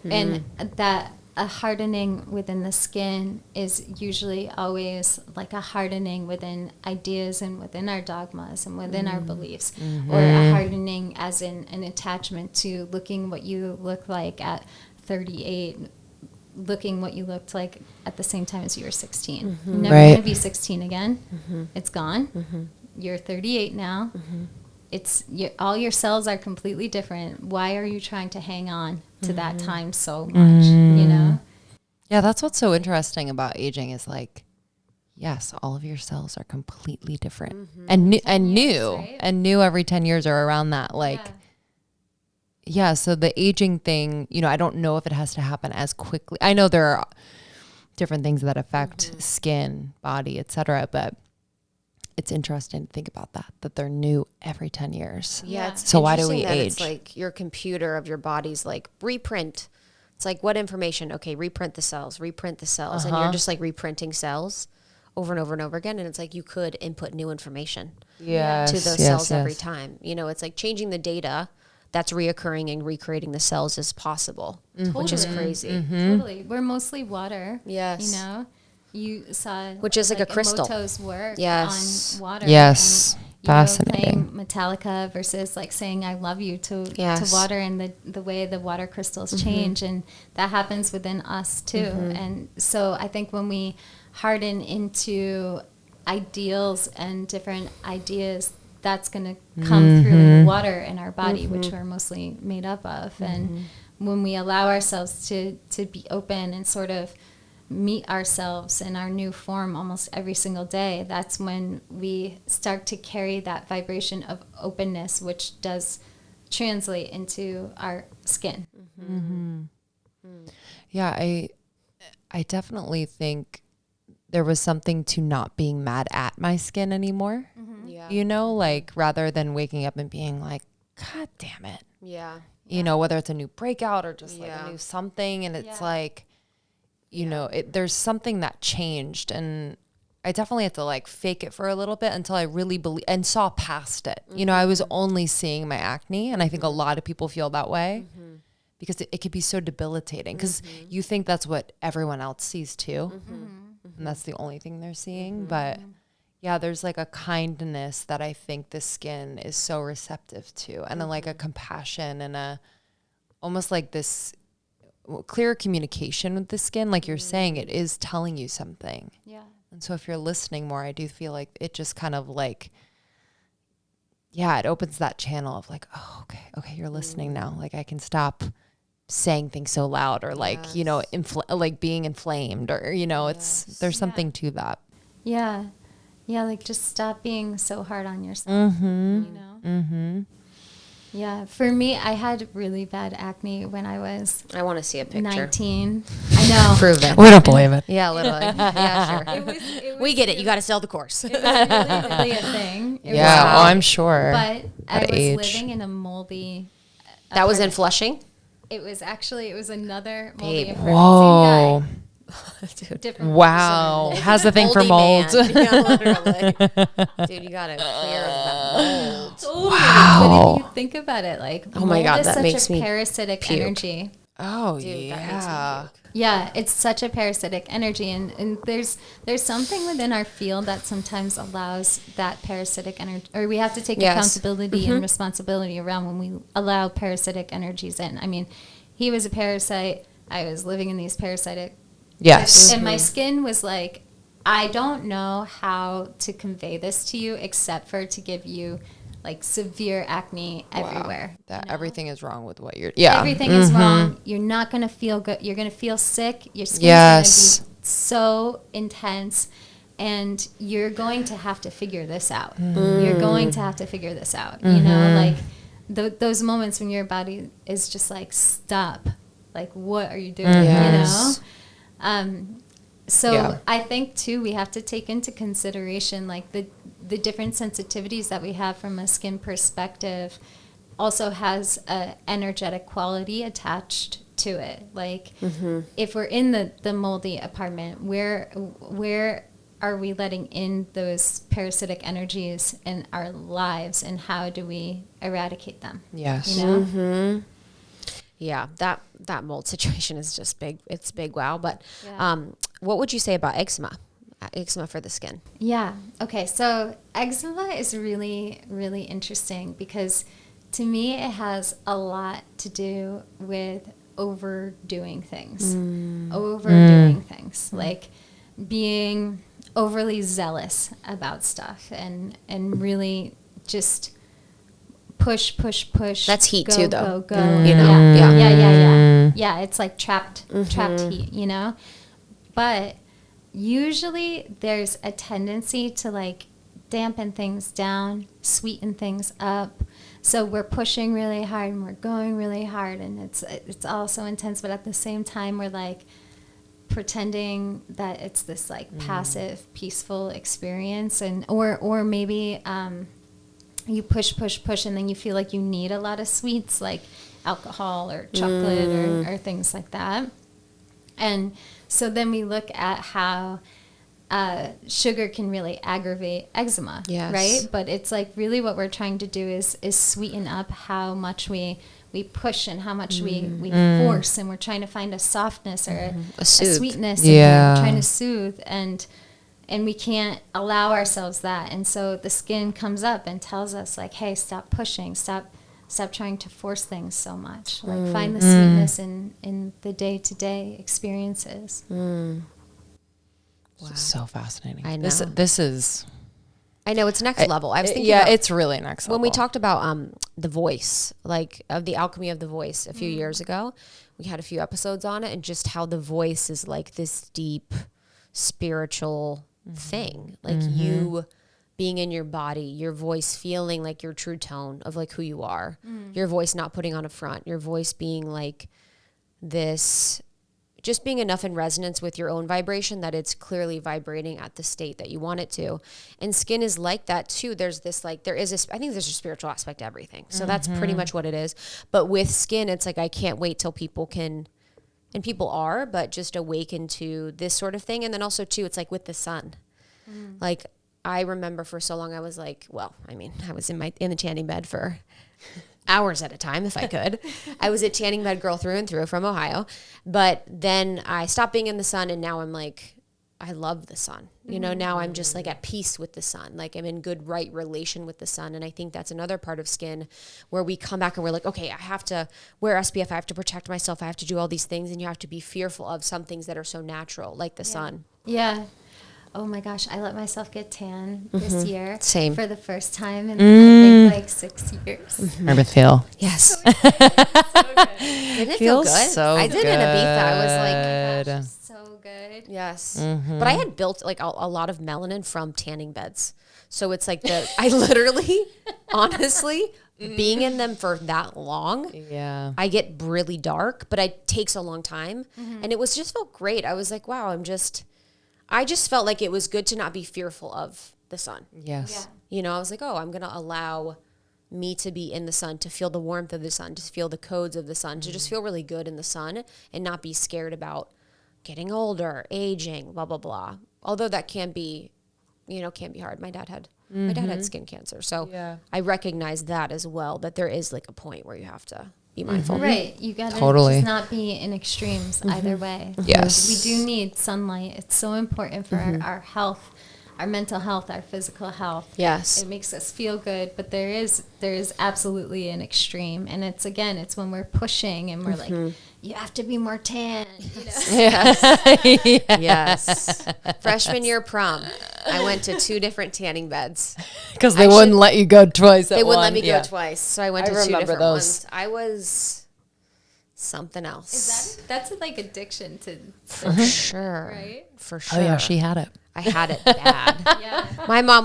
Speaker 3: and that a hardening within the skin is usually always like a hardening within ideas and within our dogmas and within our beliefs, or a hardening as in an attachment to looking what you look like at 38, looking what you looked like at the same time as you were 16. You're never going to be 16 again. It's gone. You're 38 now. It's all your cells are completely different. Why are you trying to hang on to that time so much? You know?
Speaker 2: Yeah, that's what's so interesting about aging is like, yes, all of your cells are completely different and new
Speaker 3: right?
Speaker 2: and new every 10 years or around that. Like, yeah. So the aging thing, you know, I don't know if it has to happen as quickly. I know there are different things that affect skin, body, etc., but it's interesting to think about that they're new every 10 years.
Speaker 1: Yeah. It's
Speaker 2: so why do we
Speaker 1: that
Speaker 2: age?
Speaker 1: It's like your computer of your body's like reprint. It's like what information? Okay, reprint the cells, and you're just like reprinting cells over and over and over again. And it's like you could input new information to those cells every time. You know, it's like changing the data that's reoccurring and recreating the cells is possible, which is crazy.
Speaker 3: Totally. We're mostly water.
Speaker 1: Yes.
Speaker 3: You know? You saw
Speaker 1: which is like a crystal.
Speaker 3: Emoto's work
Speaker 1: Yes.
Speaker 3: on water.
Speaker 2: Yes.
Speaker 3: And
Speaker 2: Fascinating.
Speaker 3: Playing Metallica versus like saying I love you to
Speaker 1: Yes.
Speaker 3: water, and the way the water crystals change, and that happens within us too. And so I think when we harden into ideals and different ideas, that's going to come through water in our body, which we're mostly made up of. And when we allow ourselves to be open and sort of meet ourselves in our new form almost every single day, that's when we start to carry that vibration of openness, which does translate into our skin.
Speaker 2: Yeah, I definitely think there was something to not being mad at my skin anymore.
Speaker 1: Yeah.
Speaker 2: You know, like rather than waking up and being like, God damn it.
Speaker 1: Yeah.
Speaker 2: You know, whether it's a new breakout or just like
Speaker 1: Yeah.
Speaker 2: a new something. And it's
Speaker 3: Yeah.
Speaker 2: like, you know, there's something that changed. And I definitely had to like fake it for a little bit until I really believe and saw past it. You know, I was only seeing my acne. And I think a lot of people feel that way because it could be so debilitating because you think that's what everyone else sees too. And that's the only thing they're seeing. But yeah, there's like a kindness that I think the skin is so receptive to, and like a compassion and a almost like this clear communication with the skin. Like you're saying, it is telling you something.
Speaker 3: Yeah.
Speaker 2: And so if you're listening more, I do feel like it just kind of like, yeah, it opens that channel of like, oh, okay, you're listening now. Like I can stop saying things so loud or like, you know, like being inflamed or, you know, there's something to that.
Speaker 3: Yeah. Yeah, like just stop being so hard on yourself, you know? Yeah, for me, I had really bad acne when I was
Speaker 1: I want to see a picture.
Speaker 3: 19. I know.
Speaker 1: Prove it.
Speaker 2: We don't believe it.
Speaker 1: Yeah, literally. Yeah, sure.
Speaker 3: It was
Speaker 1: We get it. You got to sell the course.
Speaker 3: really, really a thing. It
Speaker 2: Yeah,
Speaker 3: was,
Speaker 2: well, I'm sure.
Speaker 3: but I was
Speaker 2: age.
Speaker 3: living in a moldy
Speaker 1: That was in
Speaker 3: apartment.
Speaker 1: Flushing?
Speaker 3: It was another moldy
Speaker 1: Babe.
Speaker 3: apartment.
Speaker 2: Whoa.
Speaker 3: Same guy.
Speaker 1: Dude.
Speaker 3: Different
Speaker 2: Wow.
Speaker 3: person.
Speaker 2: Has a thing for
Speaker 1: Moldy
Speaker 2: mold.
Speaker 1: man. Yeah, literally. Dude, you got to clear that mold.
Speaker 3: Totally.
Speaker 2: Wow.
Speaker 3: But if you think about it, like,
Speaker 1: Oh my
Speaker 3: mold
Speaker 1: God,
Speaker 3: is
Speaker 1: that
Speaker 3: such
Speaker 1: makes
Speaker 3: a
Speaker 1: me
Speaker 3: parasitic
Speaker 1: puke.
Speaker 3: energy.
Speaker 2: Oh,
Speaker 1: Dude, that makes me
Speaker 2: yeah.
Speaker 1: puke.
Speaker 3: Yeah, it's such a parasitic energy, and there's something within our field that sometimes allows that parasitic energy, or we have to take
Speaker 1: Yes.
Speaker 3: accountability and responsibility around when we allow parasitic energies in. I mean, he was a parasite. I was living in these parasitic.
Speaker 2: Yes.
Speaker 3: And my skin was like, I don't know how to convey this to you except for to give you like severe acne everywhere.
Speaker 2: That
Speaker 3: you know?
Speaker 2: everything is wrong with what you're. Yeah.
Speaker 3: Everything is wrong. You're not going to feel good. You're going to feel sick. Your skin's
Speaker 2: Yes.
Speaker 3: going to be so intense. And you're going to have to figure this out. You're going to have to figure this out. You know, like those moments when your body is just like, stop. Like, what are you doing?
Speaker 2: Yes.
Speaker 3: You know? So
Speaker 2: Yeah.
Speaker 3: I think too, we have to take into consideration like the different sensitivities that we have from a skin perspective also has a energetic quality attached to it. Like if we're in the moldy apartment, where are we letting in those parasitic energies in our lives, and how do we eradicate them?
Speaker 2: Yes.
Speaker 3: You know?
Speaker 1: Yeah, that mold situation is just big. It's big. Wow. But
Speaker 3: Yeah.
Speaker 1: what would you say about eczema? Eczema for the skin.
Speaker 3: Yeah. Okay. So eczema is really, really interesting because to me it has a lot to do with overdoing things. Overdoing things. Like being overly zealous about stuff and really just push.
Speaker 1: That's heat
Speaker 3: go,
Speaker 1: too, though.
Speaker 3: Go.
Speaker 1: You know?
Speaker 3: Yeah. Yeah, it's like trapped heat, you know? But usually there's a tendency to like dampen things down, sweeten things up. So we're pushing really hard and we're going really hard and it's all so intense, but at the same time we're like pretending that it's this like passive, peaceful experience, and or maybe you push and then you feel like you need a lot of sweets like alcohol or chocolate or things like that. And so then we look at how sugar can really aggravate eczema,
Speaker 1: Yes.
Speaker 3: right? But it's like really what we're trying to do is sweeten up how much we push and how much we force, and we're trying to find a softness or a
Speaker 1: soothe.
Speaker 3: sweetness,
Speaker 2: Yeah.
Speaker 3: and we're trying to soothe. And And we can't allow ourselves that. And so the skin comes up and tells us, like, hey, stop pushing, stop trying to force things so much. Like, find the sweetness in the day-to-day experiences.
Speaker 1: Wow.
Speaker 2: So fascinating.
Speaker 1: I know.
Speaker 2: This is...
Speaker 1: I know, it's next level. I was thinking
Speaker 2: yeah,
Speaker 1: about,
Speaker 2: it's really next level.
Speaker 1: when we talked about the voice, like of the alchemy of the voice a few years ago, we had a few episodes on it, and just how the voice is like this deep spiritual thing. Like you being in your body, your voice feeling like your true tone of like who you are, your voice not putting on a front, your voice being like this, just being enough in resonance with your own vibration that it's clearly vibrating at the state that you want it to. And skin is like that too. There's this, like, I think there's a spiritual aspect to everything. So that's pretty much what it is. But with skin, it's like, I can't wait till people can, and people are, but just awaken to this sort of thing. And then also too, it's like with the sun. Like, I remember for so long I was like, well, I mean, I was in the tanning bed for hours at a time if I could. I was a tanning bed girl through and through from Ohio. But then I stopped being in the sun, and now I'm like, I love the sun. You know, now I'm just like at peace with the sun. Like, I'm in good, right relation with the sun. And I think that's another part of skin where we come back and we're like, okay, I have to wear SPF. I have to protect myself. I have to do all these things. And you have to be fearful of some things that are so natural, like the sun.
Speaker 3: Yeah. Oh my gosh, I let myself get tan this year.
Speaker 1: Same.
Speaker 3: For the first time in I think like 6 years.
Speaker 2: Hermit feel.
Speaker 1: Yes. Didn't it feel good?
Speaker 2: So
Speaker 1: I did in Ibiza. I was like,
Speaker 2: good.
Speaker 3: So good.
Speaker 1: yes. But I had built like a lot of melanin from tanning beds. So it's like I literally, honestly, being in them for that long,
Speaker 2: Yeah.
Speaker 1: I get really dark, but it takes a long time. And it was just felt great. I was like, wow, I just felt like it was good to not be fearful of the sun.
Speaker 2: Yes.
Speaker 1: You know, I was like, oh, I'm going to allow me to be in the sun, to feel the warmth of the sun, to feel the codes of the sun, to just feel really good in the sun and not be scared about getting older, aging, blah, blah, blah. Although that can be hard. My dad had skin cancer. So
Speaker 2: Yeah.
Speaker 1: I recognize that as well, that there is like a point where you have to be mindful.
Speaker 3: Right. You got to
Speaker 2: Totally.
Speaker 3: just not be in extremes either way.
Speaker 2: Yes.
Speaker 3: We do need sunlight. It's so important for our health, our mental health, our physical health.
Speaker 1: Yes.
Speaker 3: It makes us feel good, but there is absolutely an extreme. And it's when we're pushing and we're like, you have to be more tan. You know?
Speaker 1: Yes. Freshman year prom, I went to 2 different tanning beds.
Speaker 2: Because they wouldn't let you go twice
Speaker 1: They wouldn't let me go twice. So I went to 2
Speaker 2: remember
Speaker 1: different
Speaker 2: those.
Speaker 1: ones. I was something else.
Speaker 3: That's like addiction to
Speaker 1: For sure.
Speaker 3: right?
Speaker 1: For sure.
Speaker 2: Oh, yeah. She had it.
Speaker 1: I had it bad.
Speaker 3: Yeah.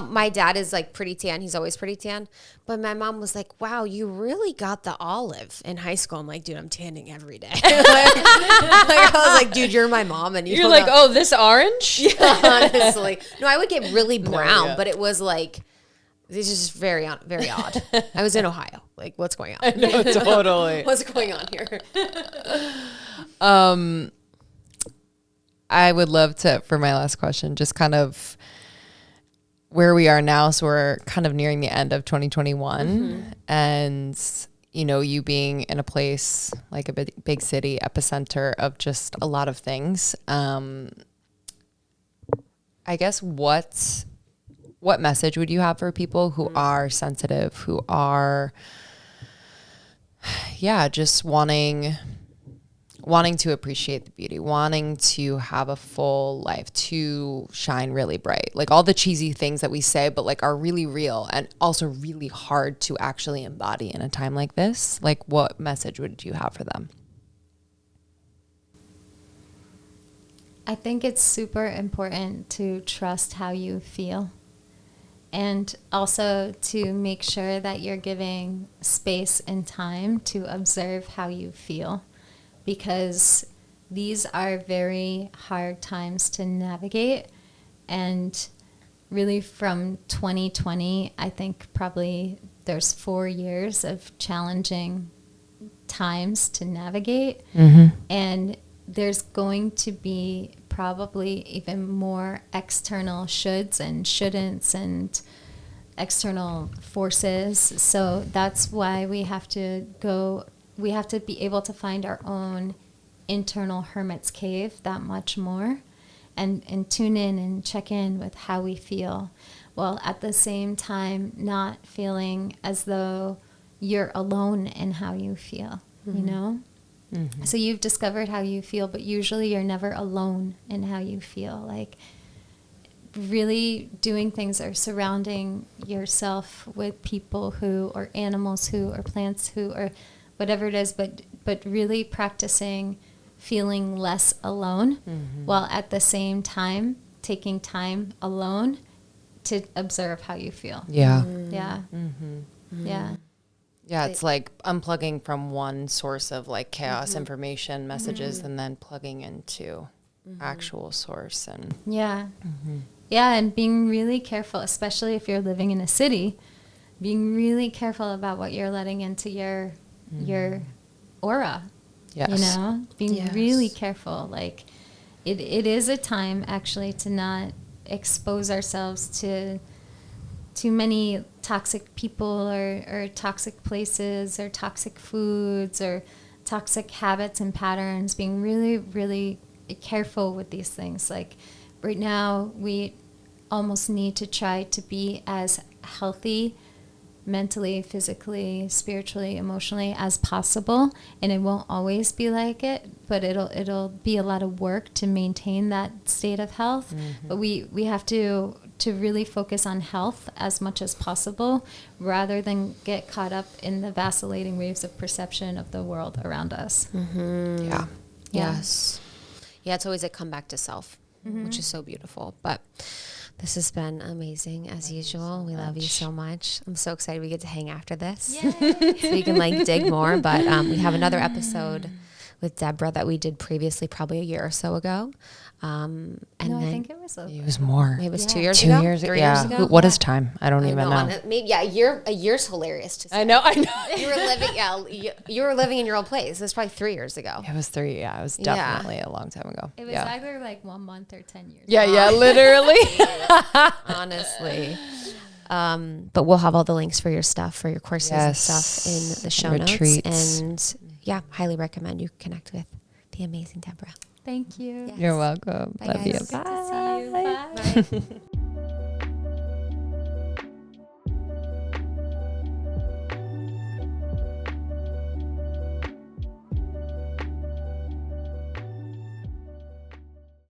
Speaker 1: My dad is like pretty tan. He's always pretty tan. But my mom was like, wow, you really got the olive in high school. I'm like, dude, I'm tanning every day. I was like, dude, you're my mom. And
Speaker 2: You're like, oh, this orange?
Speaker 1: yeah, honestly. No, I would get really brown,
Speaker 2: yeah.
Speaker 1: but it was like, this is just very odd. I was in Ohio. Like, what's going on?
Speaker 2: No, totally.
Speaker 1: What's going on here?
Speaker 2: I would love to, for my last question, just kind of where we are now. So we're kind of nearing the end of 2021 and, you know, you being in a place like a big city epicenter of just a lot of things. I guess what message would you have for people who are sensitive, who are, just wanting to appreciate the beauty, wanting to have a full life, to shine really bright, like all the cheesy things that we say, but like are really real and also really hard to actually embody in a time like this? Like, what message would you have for them?
Speaker 3: I think it's super important to trust how you feel. And also to make sure that you're giving space and time to observe how you feel. Because these are very hard times to navigate. And really from 2020, I think probably there's 4 years of challenging times to navigate. And there's going to be probably even more external shoulds and shouldn'ts and external forces. So that's why we have to be able to find our own internal hermit's cave that much more. and tune in and check in with how we feel, while at the same time not feeling as though you're alone in how you feel, you know? So you've discovered how you feel, but usually you're never alone in how you feel. Like, really doing things or surrounding yourself with people who, or animals who, or plants who, or whatever it is, but really practicing feeling less alone, while at the same time taking time alone to observe how you feel.
Speaker 2: Yeah.
Speaker 3: Yeah. Yeah.
Speaker 2: Yeah, it's like unplugging from one source of like chaos information messages and then plugging into actual source. And
Speaker 3: Yeah. Yeah, and being really careful, especially if you're living in a city, being really careful about what you're letting into your aura.
Speaker 2: yes.
Speaker 3: You know, being really careful. Like, it is a time actually to not expose ourselves to too many toxic people or toxic places or toxic foods or toxic habits and patterns. Being really, really careful with these things. Like, right now, we almost need to try to be as healthy mentally, physically, spiritually, emotionally as possible. And it won't always be like it, but it'll be a lot of work to maintain that state of health. But we have to really focus on health as much as possible, rather than get caught up in the vacillating waves of perception of the world around us.
Speaker 2: Yeah.
Speaker 1: Yes. Yeah, it's always a comeback to self, which is so beautiful. But this has been amazing as usual. We love you so much. I'm so excited we get to hang after this. So we can like dig more. But we have another episode with Deborah that we did previously, probably a year or so ago. And
Speaker 3: I
Speaker 1: then
Speaker 3: think it was
Speaker 2: It was more.
Speaker 1: maybe it was
Speaker 3: Yeah.
Speaker 1: 2 years
Speaker 2: 2
Speaker 1: ago,
Speaker 2: years
Speaker 1: 3
Speaker 2: yeah.
Speaker 1: years ago.
Speaker 2: What is time? I don't even know.
Speaker 1: Maybe a year's hilarious to say.
Speaker 2: I know.
Speaker 1: You were living, you were living in your old place. It was probably 3 years ago.
Speaker 2: It was 3. Yeah, it was definitely a long time ago.
Speaker 3: It was
Speaker 2: yeah.
Speaker 3: either like 1 month or 10 years.
Speaker 2: Yeah, literally.
Speaker 1: Honestly. But we'll have all the links for your stuff, for your courses and stuff in the show
Speaker 2: Retreats.
Speaker 1: notes. And highly recommend you connect with the amazing Deborah.
Speaker 3: Thank you.
Speaker 1: Yes.
Speaker 2: You're welcome.
Speaker 1: Bye,
Speaker 2: Love
Speaker 1: guys.
Speaker 2: you.
Speaker 3: Good to see you. Bye.
Speaker 1: Bye.